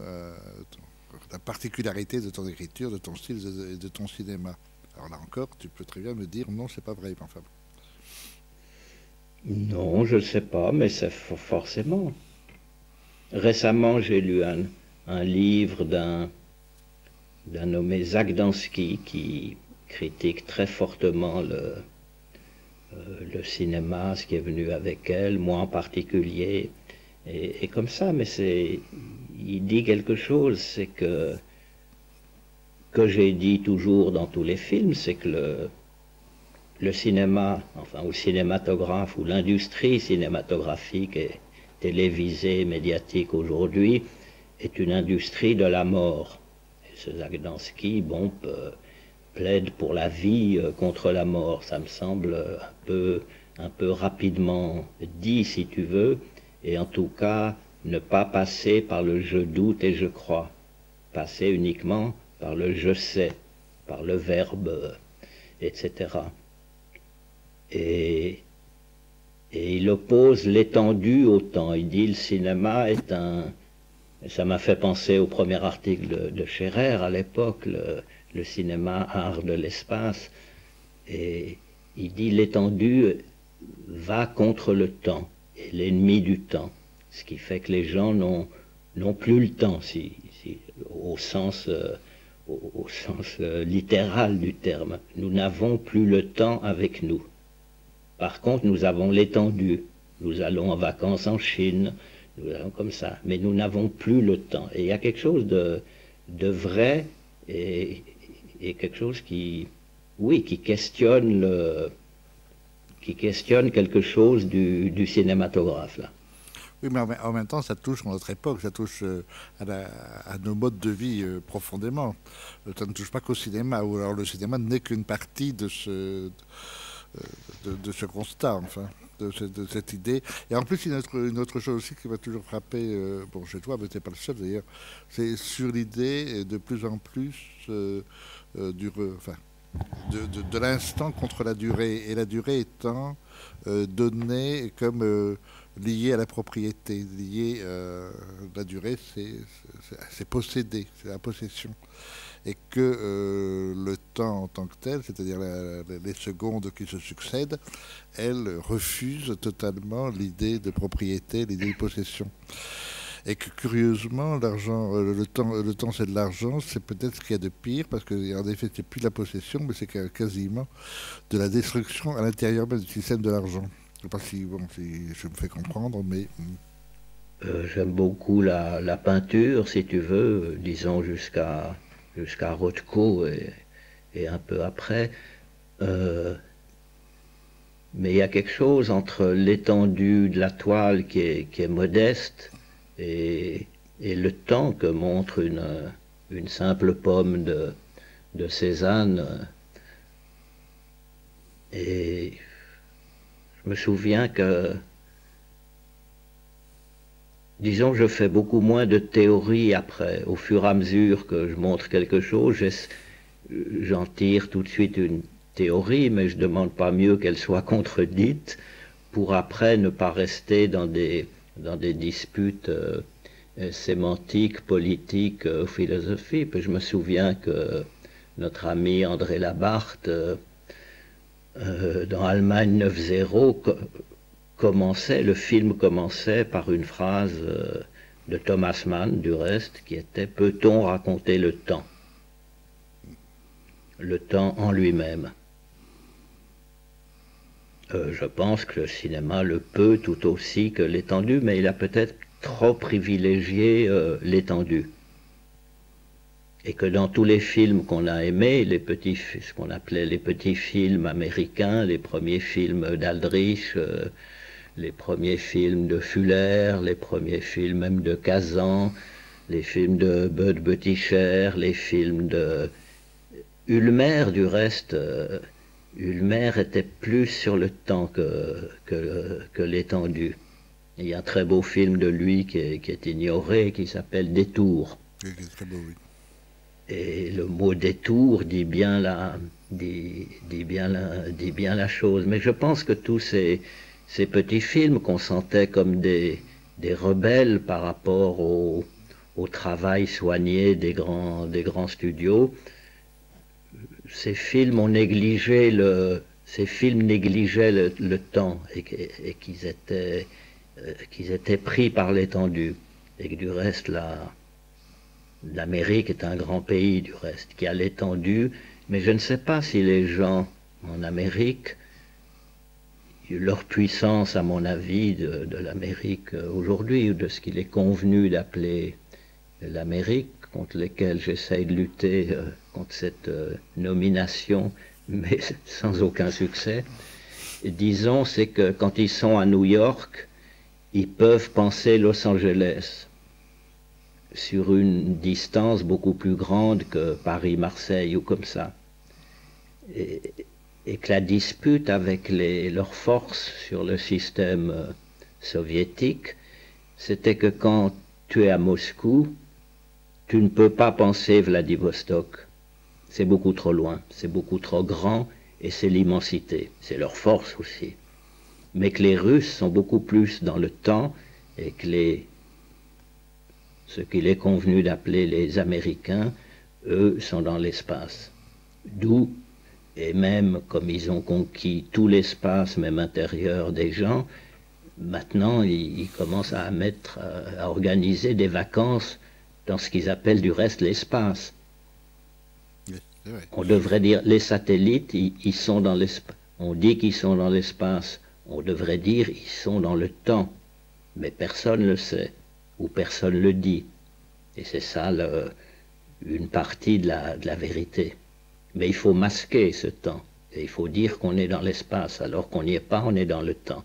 la particularité de ton écriture, de ton style et de ton cinéma. Alors là encore, tu peux très bien me dire non, c'est pas vrai, mais enfin. Non, je ne sais pas, mais c'est forcément. Récemment, j'ai lu un livre d'un nommé Zagdansky qui critique très fortement le cinéma, ce qui est venu avec elle, moi en particulier, et comme ça, mais il dit quelque chose, c'est que j'ai dit toujours dans tous les films, c'est que le cinéma, enfin, ou cinématographe, ou l'industrie cinématographique et télévisée, médiatique aujourd'hui, est une industrie de la mort. Et ce Zagdansky, bon, plaide pour la vie contre la mort. Ça me semble un peu rapidement dit, si tu veux, et en tout cas, ne pas passer par le je doute et je crois. Passer uniquement par le je sais, par le verbe, etc. Et il oppose l'étendue au temps. Il dit le cinéma est un... Ça m'a fait penser au premier article de Scherer à l'époque, le cinéma art de l'espace. Et il dit l'étendue va contre le temps, est l'ennemi du temps. Ce qui fait que les gens n'ont plus le temps, au sens littéral du terme. Nous n'avons plus le temps avec nous. Par contre, nous avons l'étendue. Nous allons en vacances en Chine, nous allons comme ça. Mais nous n'avons plus le temps. Et il y a quelque chose de vrai et quelque chose qui questionne quelque chose du cinématographe, là. Oui, mais en même temps, ça touche notre époque, ça touche à nos modes de vie profondément. Ça ne touche pas qu'au cinéma, ou alors le cinéma n'est qu'une partie de ce constat, enfin, de cette idée. Et en plus, une autre chose aussi qui m'a toujours frappé, bon, chez toi, mais t'es pas le seul d'ailleurs, c'est sur l'idée de plus en plus de l'instant contre la durée, et la durée étant donnée comme liée à la propriété, liée la durée, c'est posséder, c'est la possession. Et que le temps en tant que tel, c'est-à-dire les secondes qui se succèdent, elles refusent totalement l'idée de propriété, l'idée de possession. Et que curieusement, l'argent, le temps c'est de l'argent, c'est peut-être ce qu'il y a de pire, parce qu'en effet, c'est plus de la possession, mais c'est quasiment de la destruction à l'intérieur même du système de l'argent. Je ne sais pas si je me fais comprendre, mais... J'aime beaucoup la peinture, si tu veux, disons jusqu'à Rothko et un peu après. Mais il y a quelque chose entre l'étendue de la toile qui est modeste et le temps que montre une simple pomme de Cézanne. Et je me souviens que, disons, je fais beaucoup moins de théorie après. Au fur et à mesure que je montre quelque chose, j'en tire tout de suite une théorie, mais je ne demande pas mieux qu'elle soit contredite pour après ne pas rester dans des disputes sémantiques, politiques, philosophiques. Puis je me souviens que notre ami André Labarthe, dans Allemagne 9-0, le film commençait par une phrase de Thomas Mann, du reste, qui était « Peut-on raconter le temps ?» Le temps en lui-même. Je pense que le cinéma le peut tout aussi que l'étendue, mais il a peut-être trop privilégié l'étendue. Et que dans tous les films qu'on a aimés, ce qu'on appelait les petits films américains, les premiers films d'Aldrich, les premiers films de Fuller, les premiers films même de Kazan, les films de Bud Butticher, les films de Ulmer, du reste, Ulmer était plus sur le temps que l'étendue. Il y a un très beau film de lui qui est ignoré, qui s'appelle Détour. Oui, très beau, oui. Et le mot détour dit bien la chose. Mais je pense que tous ces petits films qu'on sentait comme des rebelles par rapport au travail soigné des grands studios, ces films négligeaient le temps et qu'ils étaient pris par l'étendue. Et que du reste, l'Amérique est un grand pays, du reste, qui a l'étendue, mais je ne sais pas si les gens en Amérique, leur puissance, à mon avis, de l'Amérique aujourd'hui, ou de ce qu'il est convenu d'appeler l'Amérique, contre lesquels j'essaye de lutter contre cette nomination, mais sans aucun succès. Disons, c'est que quand ils sont à New York, ils peuvent penser Los Angeles sur une distance beaucoup plus grande que Paris-Marseille ou comme ça. Et que la dispute avec leurs forces sur le système soviétique, c'était que quand tu es à Moscou, tu ne peux pas penser Vladivostok. C'est beaucoup trop loin, c'est beaucoup trop grand, et c'est l'immensité. C'est leur force aussi. Mais que les Russes sont beaucoup plus dans le temps, et que ce qu'il est convenu d'appeler les Américains, eux, sont dans l'espace. D'où, et même comme ils ont conquis tout l'espace, même intérieur des gens, maintenant ils commencent à organiser des vacances dans ce qu'ils appellent du reste l'espace. Oui, c'est vrai. On devrait dire les satellites, ils sont dans l'espace. On dit qu'ils sont dans l'espace. On devrait dire ils sont dans le temps. Mais personne ne le sait, ou personne ne le dit. Et c'est ça une partie de la vérité. Mais il faut masquer ce temps. Et il faut dire qu'on est dans l'espace, alors qu'on n'y est pas, on est dans le temps.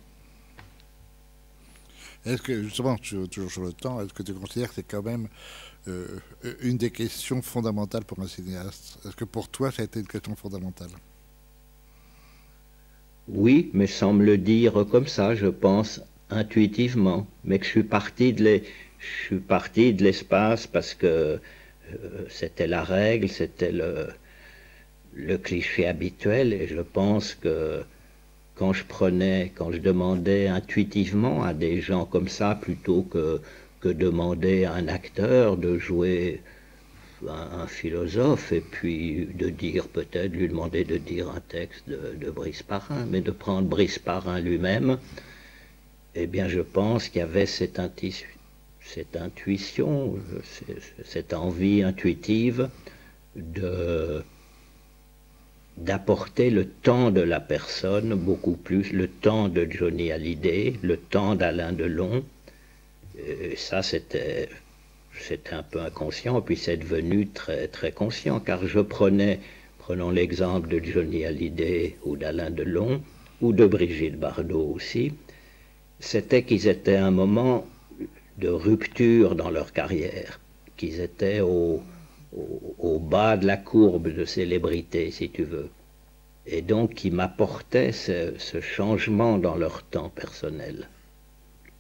Est-ce que, justement, toujours sur le temps, est-ce que tu considères que c'est quand même une des questions fondamentales pour un cinéaste? Est-ce que pour toi, ça a été une question fondamentale? Oui, mais sans me le dire comme ça, je pense intuitivement. Mais que je suis parti de l'espace parce que c'était la règle, c'était le cliché habituel. Et je pense que quand je demandais intuitivement à des gens comme ça, plutôt que demander à un acteur de jouer un philosophe et puis lui demander de dire un texte de Brice Parrain, mais de prendre Brice Parrain lui-même, eh bien je pense qu'il y avait cette intuition, cette envie intuitive d'apporter le temps de la personne, beaucoup plus le temps de Johnny Hallyday, le temps d'Alain Delon. Et ça, c'était un peu inconscient, puis c'est devenu très, très conscient, car prenons l'exemple de Johnny Hallyday ou d'Alain Delon, ou de Brigitte Bardot aussi, c'était qu'ils étaient à un moment de rupture dans leur carrière, qu'ils étaient au bas de la courbe de célébrité, si tu veux. Et donc, qui m'apportaient ce changement dans leur temps personnel.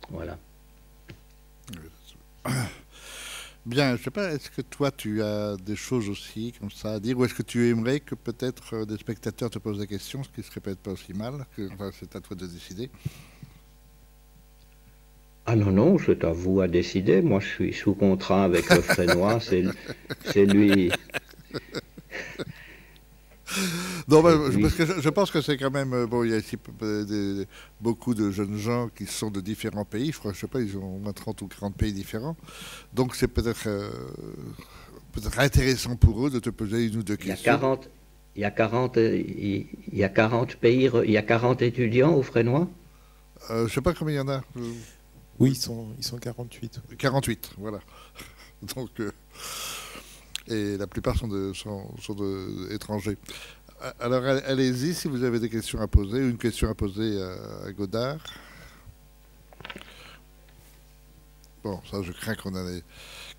Voilà. Bien, je ne sais pas, est-ce que toi, tu as des choses aussi comme ça à dire, ou est-ce que tu aimerais que peut-être des spectateurs te posent des questions, ce qui ne serait peut-être pas aussi mal, enfin, c'est à toi de décider. Ah non, non, c'est à vous à décider. Moi, je suis sous contrat avec le Frénois, c'est lui. Non, parce que je pense que c'est quand même... Bon, il y a ici beaucoup de jeunes gens qui sont de différents pays. Je crois, je sais pas, ils ont au moins 30 ou 40 pays différents. Donc c'est peut-être intéressant pour eux de te poser une ou deux questions. Il y a 40 pays, il y a 40 étudiants au Frénois? Je sais pas combien il y en a. Oui, ils sont 48. 48, voilà. Donc... et la plupart sont étrangers. Alors allez-y si vous avez des questions à poser, une question à poser à Godard. Bon, ça je crains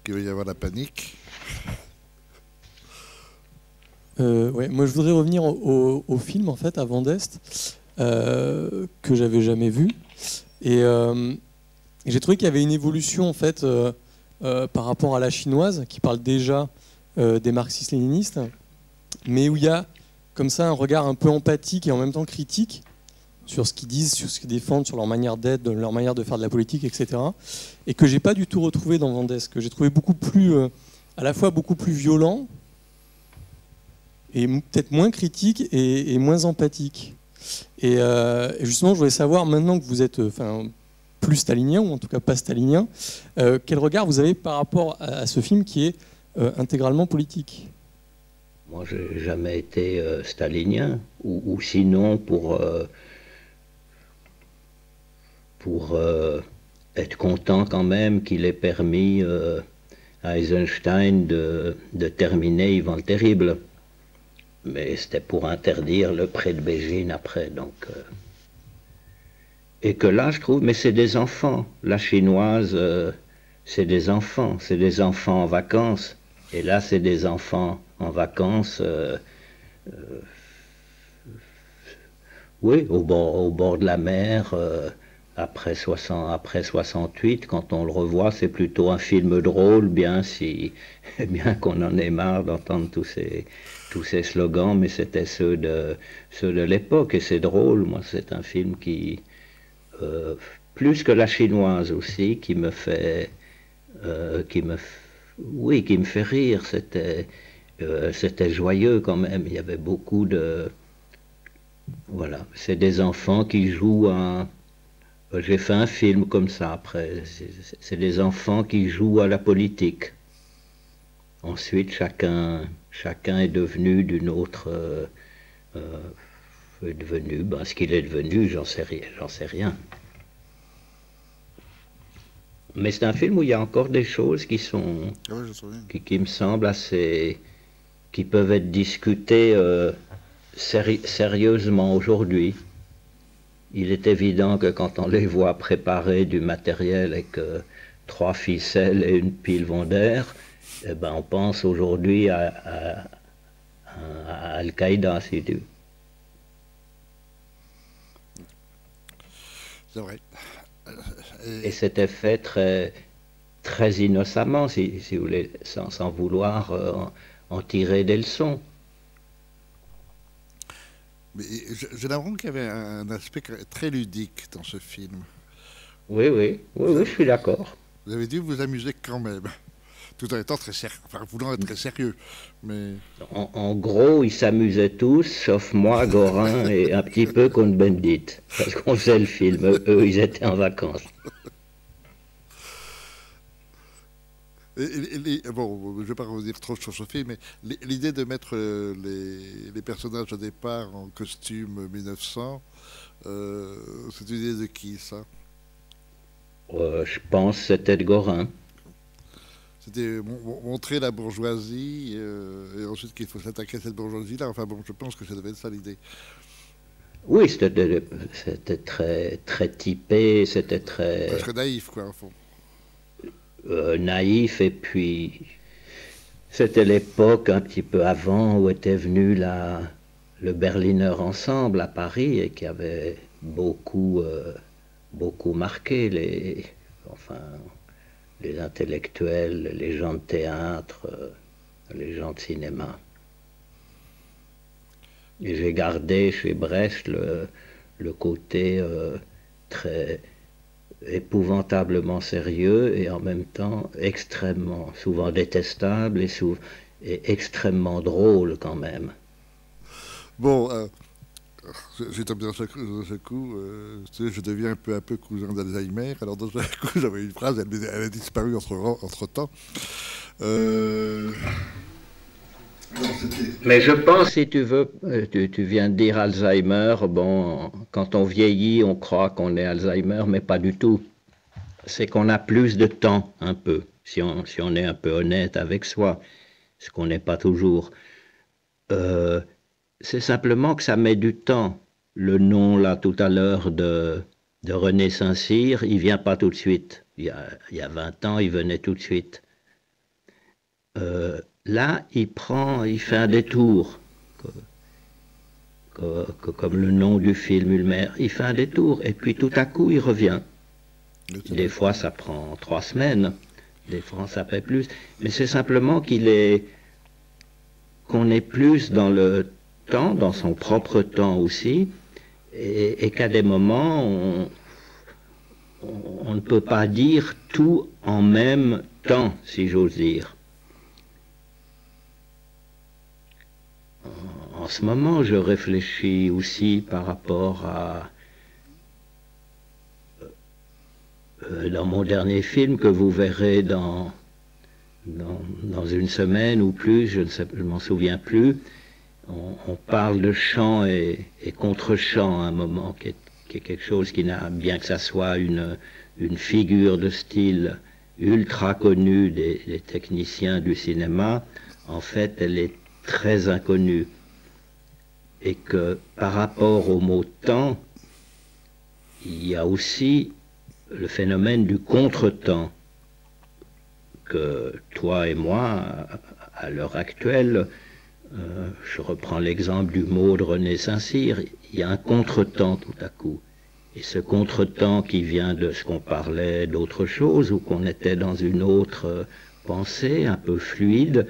qu'il va y avoir la panique. Ouais, moi je voudrais revenir au film en fait, à Vent d'Est, que j'avais jamais vu. Et j'ai trouvé qu'il y avait une évolution en fait par rapport à la chinoise, qui parle déjà des marxistes-léninistes, mais où il y a comme ça un regard un peu empathique et en même temps critique sur ce qu'ils disent, sur ce qu'ils défendent, sur leur manière d'être, leur manière de faire de la politique, etc. Et que j'ai pas du tout retrouvé dans Vent d'Est, que j'ai trouvé beaucoup plus, à la fois beaucoup plus violent et peut-être moins critique et moins empathique. Et justement, je voulais savoir, maintenant que vous êtes plus stalinien, ou en tout cas pas stalinien, quel regard vous avez par rapport à ce film qui est intégralement politique? Moi, je n'ai jamais été stalinien, ou sinon pour être content quand même qu'il ait permis à Eisenstein de terminer Ivan le Terrible. Mais c'était pour interdire le prêt de Bégine après, donc... Et que là, je trouve, mais c'est des enfants. La chinoise, c'est des enfants en vacances. Et là, c'est des enfants en vacances, oui, au bord de la mer, après 68, quand on le revoit, c'est plutôt un film drôle, bien qu'on en ait marre d'entendre tous ces slogans, mais c'était ceux de l'époque, et c'est drôle. Moi, c'est un film qui, plus que la chinoise aussi, qui me fait rire. C'était joyeux quand même. Il y avait beaucoup de... Voilà, c'est des enfants qui jouent à... J'ai fait un film comme ça après. C'est des enfants qui jouent à la politique. Ensuite, chacun est devenu d'une autre... ce qu'il est devenu, j'en sais rien. Mais c'est un film où il y a encore des choses qui sont... qui me semblent assez... qui peuvent être discutées sérieusement aujourd'hui. Il est évident que quand on les voit préparer du matériel avec 3 ficelles et une pile Vondaire, eh ben on pense aujourd'hui à Al-Qaïda, si tu veux. C'est vrai. Et c'était fait très innocemment, si vous voulez, sans vouloir en tirer des leçons. Mais j'ai l'impression qu'il y avait un aspect très ludique dans ce film. Oui, je suis d'accord. Vous avez dû vous amuser quand même, tout en étant très sérieux, enfin voulant être très sérieux. Mais... En gros, ils s'amusaient tous, sauf moi, Gorin et un petit peu Cohn-Bendit, parce qu'on faisait le film. Eux, ils étaient en vacances. Bon, je ne vais pas revenir trop sur ce film, mais l'idée de mettre les personnages au départ en costume 1900, c'est une idée de qui, ça? Je pense que c'était de Gorin. C'était montrer la bourgeoisie, et ensuite qu'il faut s'attaquer à cette bourgeoisie-là. Enfin bon, je pense que ça devait être ça l'idée. Oui, c'était très typé, c'était très... Très naïf, quoi, au fond. Naïf, et puis c'était l'époque un petit peu avant où était venu le Berliner Ensemble à Paris et qui avait beaucoup marqué les intellectuels, les gens de théâtre, les gens de cinéma. Et j'ai gardé chez Brecht le côté très épouvantablement sérieux et en même temps extrêmement, souvent détestable et extrêmement drôle quand même. Bon, j'ai tombé dans ce coup, je deviens peu à peu cousin d'Alzheimer. Alors dans ce coup, j'avais une phrase, elle a disparu entre-temps. Mais je pense, si tu veux, tu viens de dire Alzheimer, bon, quand on vieillit, on croit qu'on est Alzheimer, mais pas du tout. C'est qu'on a plus de temps, un peu, si on est un peu honnête avec soi. ce qu'on n'est pas toujours. C'est simplement que ça met du temps. Le nom, là, tout à l'heure, de René Saint-Cyr, il vient pas tout de suite. Il y a 20 ans, il venait tout de suite. Là, il fait un détour. Comme le nom du film Ulmer, il fait un détour, et puis tout à coup, il revient. Des fois, ça prend 3 semaines, des fois, ça fait plus. Mais c'est simplement qu'on est plus dans le temps, dans son propre temps aussi, et qu'à des moments, on ne peut pas dire tout en même temps, si j'ose dire. En ce moment, je réfléchis aussi par rapport à... dans mon dernier film que vous verrez dans une semaine ou plus, je m'en souviens plus, on parle de chant et contre-chant à un moment, qui est quelque chose qui n'a, bien que ça soit une figure de style ultra connue des techniciens du cinéma, en fait, elle est très inconnue. Et que par rapport au mot temps, il y a aussi le phénomène du contre-temps, que toi et moi, à l'heure actuelle, je reprends l'exemple du mot de René Saint-Cyr, il y a un contre-temps tout à coup. Et ce contre-temps qui vient de ce qu'on parlait d'autre chose, ou qu'on était dans une autre pensée, un peu fluide,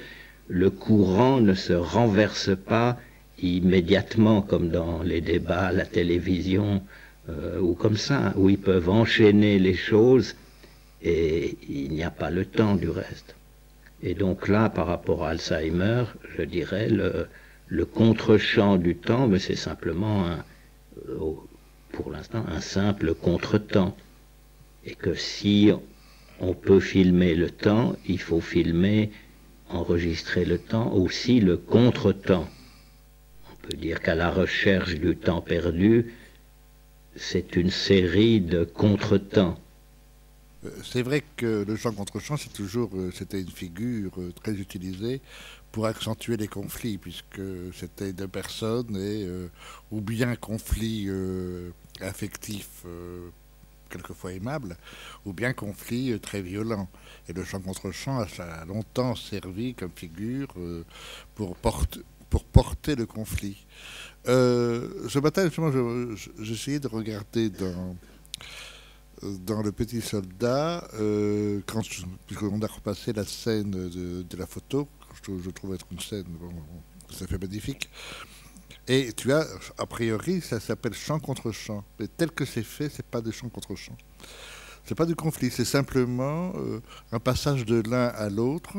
le courant ne se renverse pas immédiatement, comme dans les débats à la télévision, ou comme ça, où ils peuvent enchaîner les choses, et il n'y a pas le temps du reste. Et donc là, par rapport à Alzheimer, je dirais le contre-champ du temps, mais c'est simplement, pour l'instant, un simple contre-temps. Et que si on peut filmer le temps, il faut filmer, enregistrer le temps, aussi le contre-temps. On peut dire qu'à la recherche du temps perdu, c'est une série de contre-temps. C'est vrai que le chant contre chant, c'était une figure très utilisée pour accentuer les conflits, puisque c'était deux personnes ou bien conflits affectifs quelquefois aimables, ou bien conflits très violents. Et le chant contre chant a longtemps servi comme figure pour porter le conflit. Ce matin, justement, j'essayais de regarder dans Le Petit Soldat, puisqu'on a repassé la scène de la photo, je trouve être une scène tout à fait magnifique. Et tu as, a priori, ça s'appelle chant contre chant. Mais tel que c'est fait, c'est pas de chant contre chant. C'est pas du conflit, c'est simplement un passage de l'un à l'autre,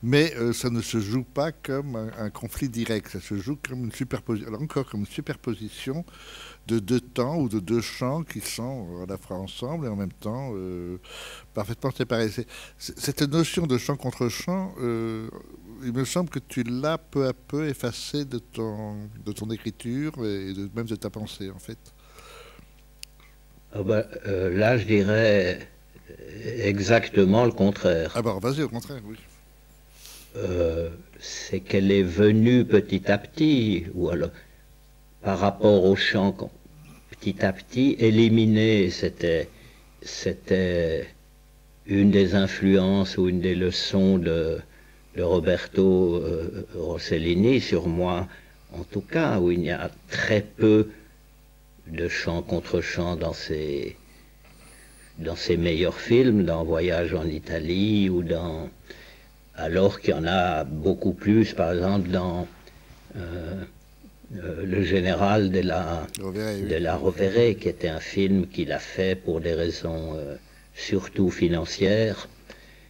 mais ça ne se joue pas comme un conflit direct. Ça se joue comme une superposition, alors encore comme une superposition de deux temps ou de deux chants qui sont à la fois ensemble et en même temps parfaitement séparés. Cette notion de chant contre chant, il me semble que tu l'as peu à peu effacée de ton écriture et même de ta pensée, en fait. Là, je dirais exactement le contraire. Ah bah vas-y, au contraire, oui. C'est qu'elle est venue petit à petit, ou alors par rapport au chant, petit à petit, éliminer, c'était une des influences ou une des leçons de Roberto Rossellini sur moi, en tout cas, où il y a très peu de chant contre chant dans ses meilleurs films, dans Voyage en Italie ou alors qu'il y en a beaucoup plus, par exemple, dans Le Général de la Rovere, qui était un film qu'il a fait pour des raisons surtout financières,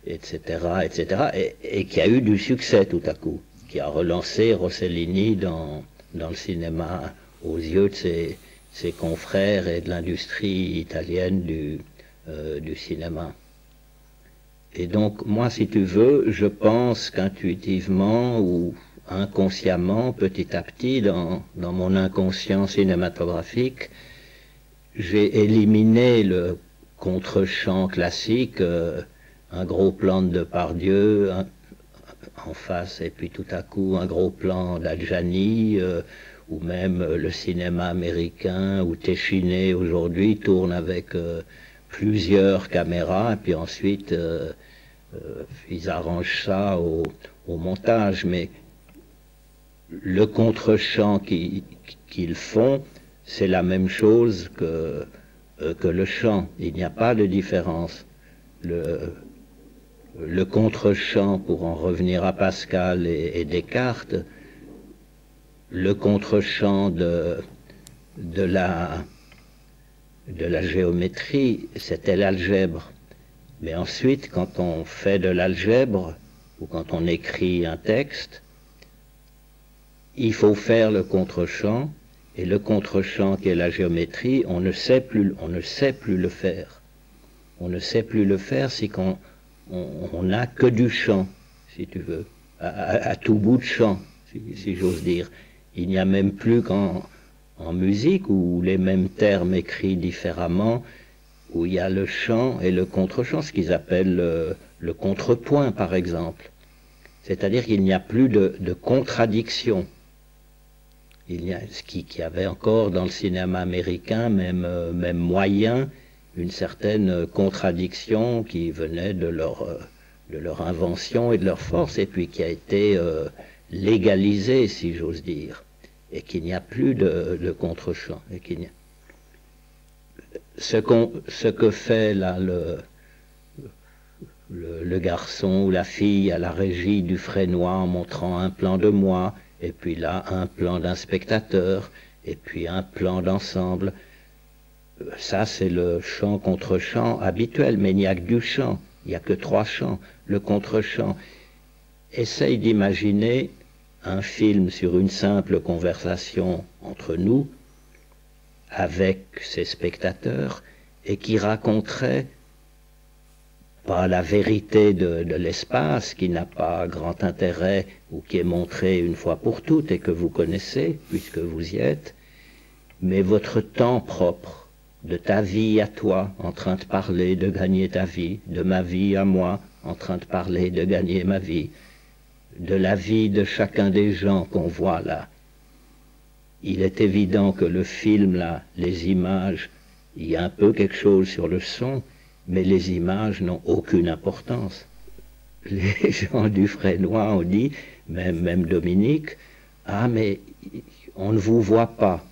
etc., et qui a eu du succès tout à coup, qui a relancé Rossellini dans le cinéma aux yeux de ses confrères et de l'industrie italienne du cinéma. Et donc, moi, si tu veux, je pense qu'intuitivement ou inconsciemment, petit à petit, dans mon inconscient cinématographique, j'ai éliminé le contre-champ classique, un gros plan de Depardieu, en face, et puis tout à coup un gros plan d'Adjani, ou même le cinéma américain ou Téchiné aujourd'hui tourne avec plusieurs caméras, et puis ensuite ils arrangent ça au montage. Mais le contre-champ qu'ils font, c'est la même chose que le chant. Il n'y a pas de différence. Le contre-champ, pour en revenir à Pascal et Descartes, le contre-champ de la géométrie, c'était l'algèbre. Mais ensuite, quand on fait de l'algèbre, ou quand on écrit un texte, il faut faire le contre-champ, et le contre-champ qui est la géométrie, on ne sait plus le faire. On ne sait plus le faire si on n'a que du chant, si tu veux, à tout bout de champ, si j'ose dire. Il n'y a même plus qu'en musique, où les mêmes termes écrits différemment, où il y a le chant et le contre-chant, ce qu'ils appellent le contrepoint, par exemple. C'est-à-dire qu'il n'y a plus de contradiction. Il y a ce qu'il y avait encore dans le cinéma américain, même moyen, une certaine contradiction qui venait de leur invention et de leur force, et puis qui a été légalisée, si j'ose dire, et qu'il n'y a plus de contre-champ. Ce que fait là le garçon ou la fille à la régie du Fresnoy en montrant un plan de moi, et puis là un plan d'un spectateur, et puis un plan d'ensemble, ça c'est le chant contre chant habituel, mais il n'y a que du chant, il n'y a que 3 chants. Le contre-chant, essaye d'imaginer un film sur une simple conversation entre nous, avec ses spectateurs, et qui raconterait pas la vérité de l'espace, qui n'a pas grand intérêt, ou qui est montré une fois pour toutes, et que vous connaissez, puisque vous y êtes, mais votre temps propre, de ta vie à toi, en train de parler de gagner ta vie, de ma vie à moi, en train de parler de gagner ma vie, de la vie de chacun des gens qu'on voit là. Il est évident que le film là, les images, il y a un peu quelque chose sur le son, mais les images n'ont aucune importance. Les gens du Fresnoy ont dit, même Dominique, ah mais on ne vous voit pas.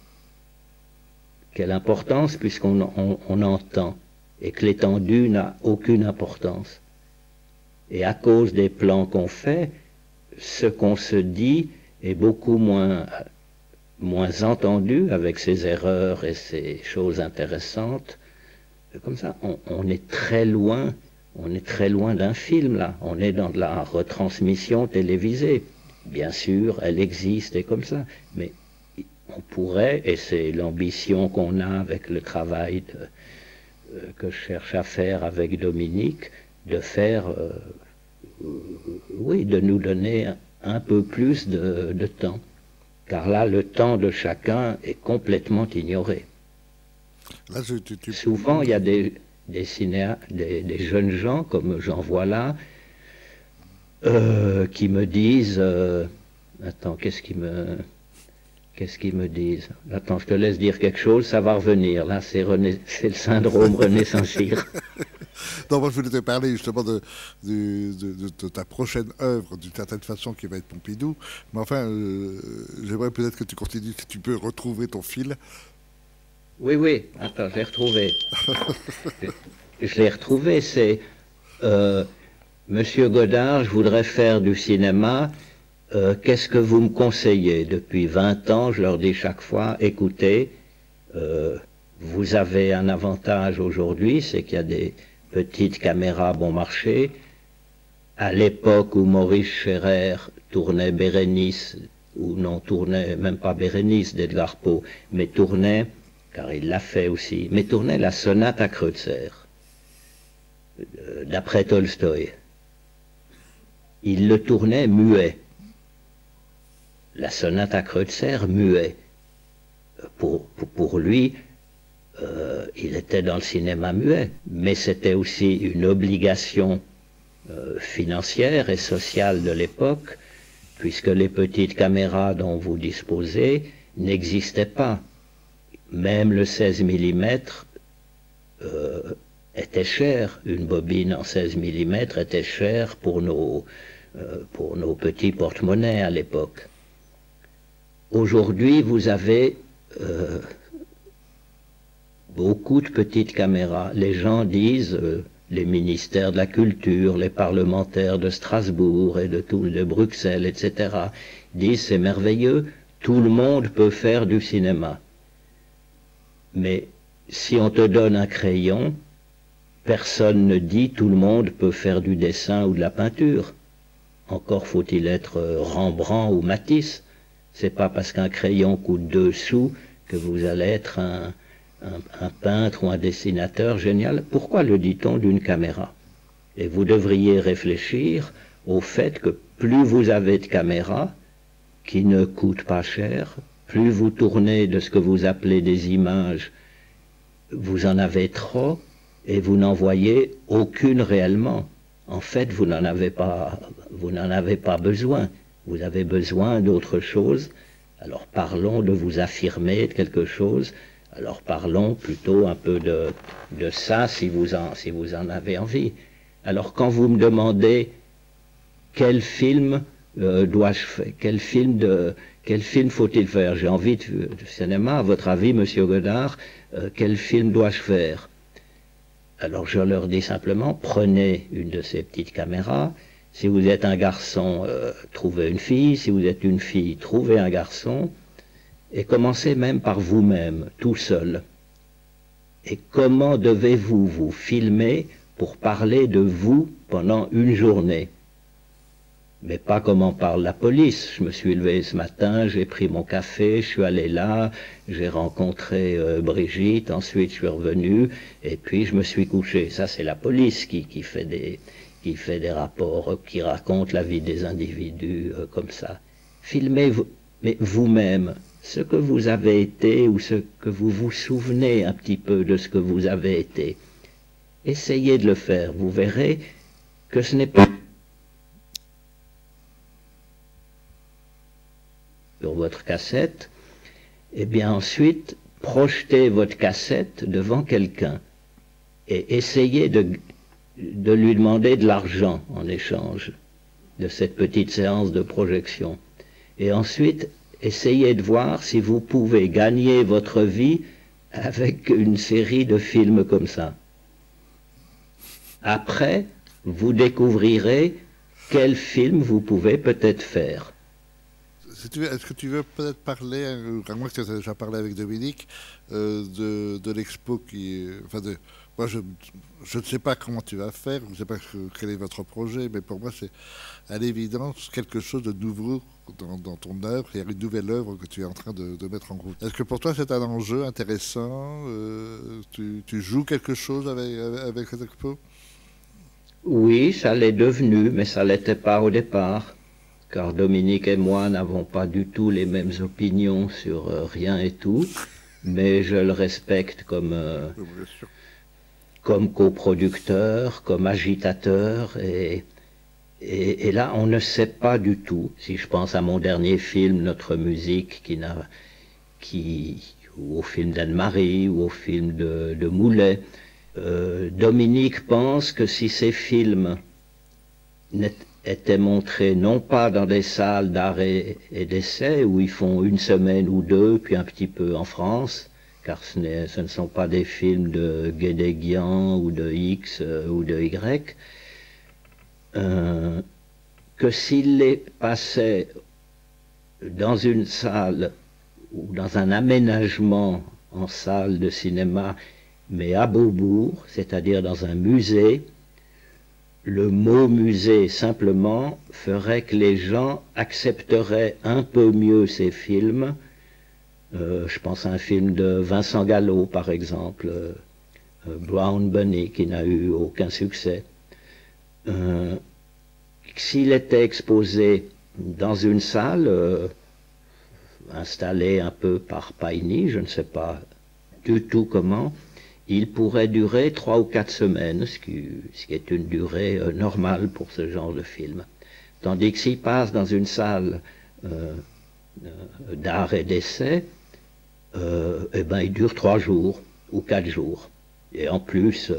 Quelle importance puisqu'on entend, et que l'étendue n'a aucune importance. Et à cause des plans qu'on fait, ce qu'on se dit est beaucoup moins entendu, avec ses erreurs et ses choses intéressantes. Comme ça, on est très loin d'un film là. On est dans de la retransmission télévisée. Bien sûr, elle existe et comme ça, mais on pourrait, et c'est l'ambition qu'on a avec le travail que je cherche à faire avec Dominique, de faire, oui, de nous donner un peu plus de temps. Car là, le temps de chacun est complètement ignoré. Là, souvent, il y a des jeunes gens, comme j'en vois là, qui me disent... attends, qu'est-ce qu'ils me disent? Attends, je te laisse dire quelque chose, ça va revenir. Là, c'est le syndrome René Saint-Cyr. Non, moi je voulais te parler justement de ta prochaine œuvre, d'une certaine façon, qui va être Pompidou. Mais enfin, j'aimerais peut-être que tu continues, si tu peux retrouver ton fil. Oui, attends, je l'ai retrouvé. Je l'ai retrouvé, c'est Monsieur Godard, je voudrais faire du cinéma, qu'est-ce que vous me conseillez? Depuis 20 ans, je leur dis chaque fois, écoutez, vous avez un avantage aujourd'hui, c'est qu'il y a des petites caméras bon marché. À l'époque où Maurice Scherrer tournait Bérénice, ou non, tournait même pas Bérénice d'Edgar Poe, mais tournait, car il l'a fait aussi, mais tournait la sonate à Kreutzer, d'après Tolstoï. Il le tournait muet. La sonate à Kreutzer muet. Pour lui, il était dans le cinéma muet, mais c'était aussi une obligation financière et sociale de l'époque, puisque les petites caméras dont vous disposez n'existaient pas. Même le 16 mm était cher. Une bobine en 16 mm était chère pour nos petits porte-monnaies à l'époque. Aujourd'hui, vous avez beaucoup de petites caméras. Les gens disent, les ministères de la Culture, les parlementaires de Strasbourg et de Bruxelles, etc., disent c'est merveilleux, tout le monde peut faire du cinéma. Mais si on te donne un crayon, personne ne dit tout le monde peut faire du dessin ou de la peinture. Encore faut-il être Rembrandt ou Matisse. C'est pas parce qu'un crayon coûte 2 sous que vous allez être un peintre ou un dessinateur génial. Pourquoi le dit-on d'une caméra? Et vous devriez réfléchir au fait que plus vous avez de caméras, qui ne coûtent pas cher, plus vous tournez de ce que vous appelez des images, vous en avez trop et vous n'en voyez aucune réellement. En fait, vous n'en avez pas besoin. Vous avez besoin d'autre chose. Alors parlons de vous affirmer de quelque chose. Alors parlons plutôt un peu de ça si vous en avez envie. Alors quand vous me demandez quel film dois-je faire, quel film faut-il faire, j'ai envie de cinéma, à votre avis, Monsieur Godard, quel film dois-je faire? Alors je leur dis simplement, prenez une de ces petites caméras. Si vous êtes un garçon, trouvez une fille. Si vous êtes une fille, trouvez un garçon. Et commencez même par vous-même, tout seul. Et comment devez-vous vous filmer pour parler de vous pendant une journée? Mais pas comme en parle la police. Je me suis levé ce matin, j'ai pris mon café, je suis allé là, j'ai rencontré Brigitte, ensuite je suis revenu, et puis je me suis couché. Ça, c'est la police qui fait des rapports, qui raconte la vie des individus comme ça. Filmez mais vous-même ce que vous avez été ou ce que vous vous souvenez un petit peu de ce que vous avez été. Essayez de le faire, vous verrez que ce n'est pas sur votre cassette. Et bien ensuite, projetez votre cassette devant quelqu'un et essayez de lui demander de l'argent en échange de cette petite séance de projection. Et ensuite, essayez de voir si vous pouvez gagner votre vie avec une série de films comme ça. Après, vous découvrirez quel film vous pouvez peut-être faire. Est-ce que tu veux peut-être parler, à moi que tu as déjà parlé avec Dominique, de l'expo moi, je ne sais pas comment tu vas faire, je ne sais pas quel est votre projet, mais pour moi, c'est à l'évidence quelque chose de nouveau dans ton œuvre. Il y a une nouvelle œuvre que tu es en train de mettre en route. Est-ce que pour toi, c'est un enjeu intéressant? Tu joues quelque chose avec cette expo? Oui, ça l'est devenu, mais ça ne l'était pas au départ. Car Dominique et moi n'avons pas du tout les mêmes opinions sur rien et tout, mais je le respecte comme coproducteur, comme agitateur, et là on ne sait pas du tout. Si je pense à mon dernier film, Notre musique, ou au film d'Anne-Marie, ou au film de Moulet, Dominique pense que si ces films étaient montrés non pas dans des salles d'arrêt et d'essai où ils font une semaine ou deux, puis un petit peu en France, car ce ne sont pas des films de Guédéguian ou de X ou de Y, que s'ils les passaient dans une salle ou dans un aménagement en salle de cinéma, mais à Beaubourg, c'est-à-dire dans un musée, le mot musée simplement ferait que les gens accepteraient un peu mieux ces films. Je pense à un film de Vincent Gallo, par exemple, Brown Bunny, qui n'a eu aucun succès. S'il était exposé dans une salle installée un peu par Paini, je ne sais pas du tout comment, il pourrait durer 3 ou 4 semaines, ce qui est une durée normale pour ce genre de film. Tandis que s'il passe dans une salle d'art et d'essai, eh ben, il dure 3 jours ou 4 jours. Et en plus,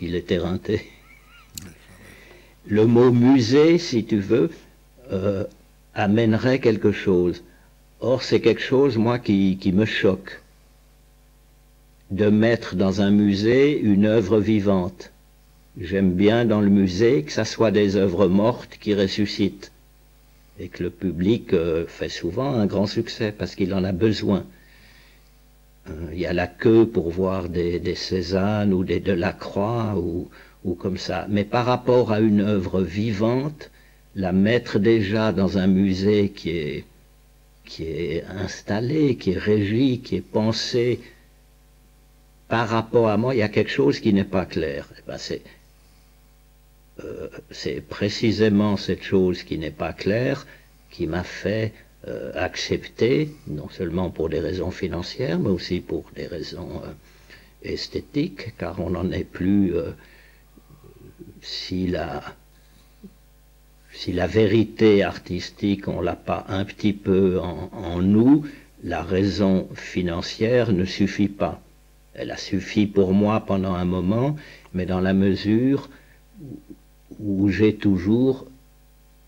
il est éreinté. Le mot musée, si tu veux, amènerait quelque chose. Or, c'est quelque chose, moi, qui me choque. De mettre dans un musée une œuvre vivante. J'aime bien dans le musée que ça soit des œuvres mortes qui ressuscitent. Et que le public fait souvent un grand succès parce qu'il en a besoin. Il y a la queue pour voir des Cézanne ou des Delacroix ou comme ça. Mais par rapport à une œuvre vivante, la mettre déjà dans un musée qui est installé, qui est régi, qui est pensé, par rapport à moi, il y a quelque chose qui n'est pas clair. Eh ben, c'est précisément cette chose qui n'est pas claire qui m'a fait accepter, non seulement pour des raisons financières, mais aussi pour des raisons esthétiques, car on n'en est plus si la vérité artistique, on l'a pas un petit peu en nous, la raison financière ne suffit pas. Elle a suffi pour moi pendant un moment, mais dans la mesure où j'ai toujours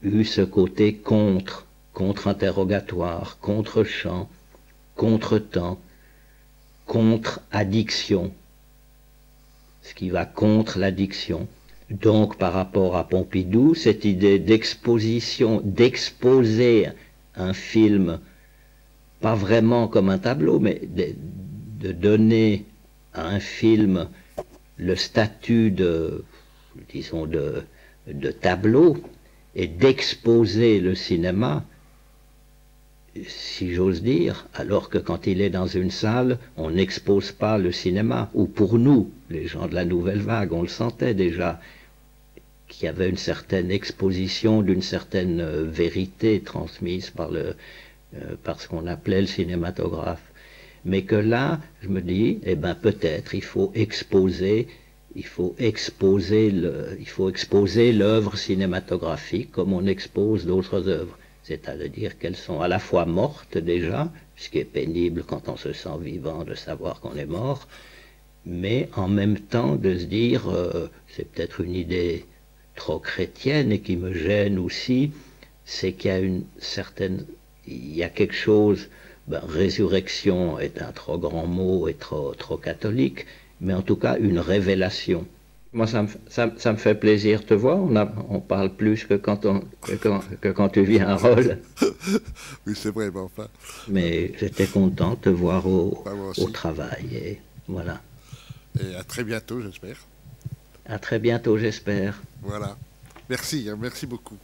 eu ce côté contre-interrogatoire, contre-champ, contre-temps, contre-addiction, ce qui va contre l'addiction. Donc par rapport à Pompidou, cette idée d'exposition, d'exposer un film, pas vraiment comme un tableau, mais de donner à un film le statut de, disons, de tableau et d'exposer le cinéma, si j'ose dire, alors que quand il est dans une salle, on n'expose pas le cinéma. Ou pour nous, les gens de la Nouvelle Vague, on le sentait déjà, qu'il y avait une certaine exposition d'une certaine vérité transmise par ce qu'on appelait le cinématographe. Mais que là, je me dis, eh ben peut-être il faut exposer l'œuvre cinématographique comme on expose d'autres œuvres. C'est-à-dire qu'elles sont à la fois mortes déjà, ce qui est pénible quand on se sent vivant de savoir qu'on est mort, mais en même temps de se dire, c'est peut-être une idée trop chrétienne et qui me gêne aussi, c'est qu'il y a il y a quelque chose, résurrection est un trop grand mot et trop catholique, mais en tout cas une révélation. Moi, ça me fait plaisir de te voir. On parle plus que quand tu viens à Rolle. Oui, c'est vrai, mais enfin. Mais j'étais content de te voir au travail. Et voilà. Et à très bientôt, j'espère. À très bientôt, j'espère. Voilà. Merci, hein, merci beaucoup.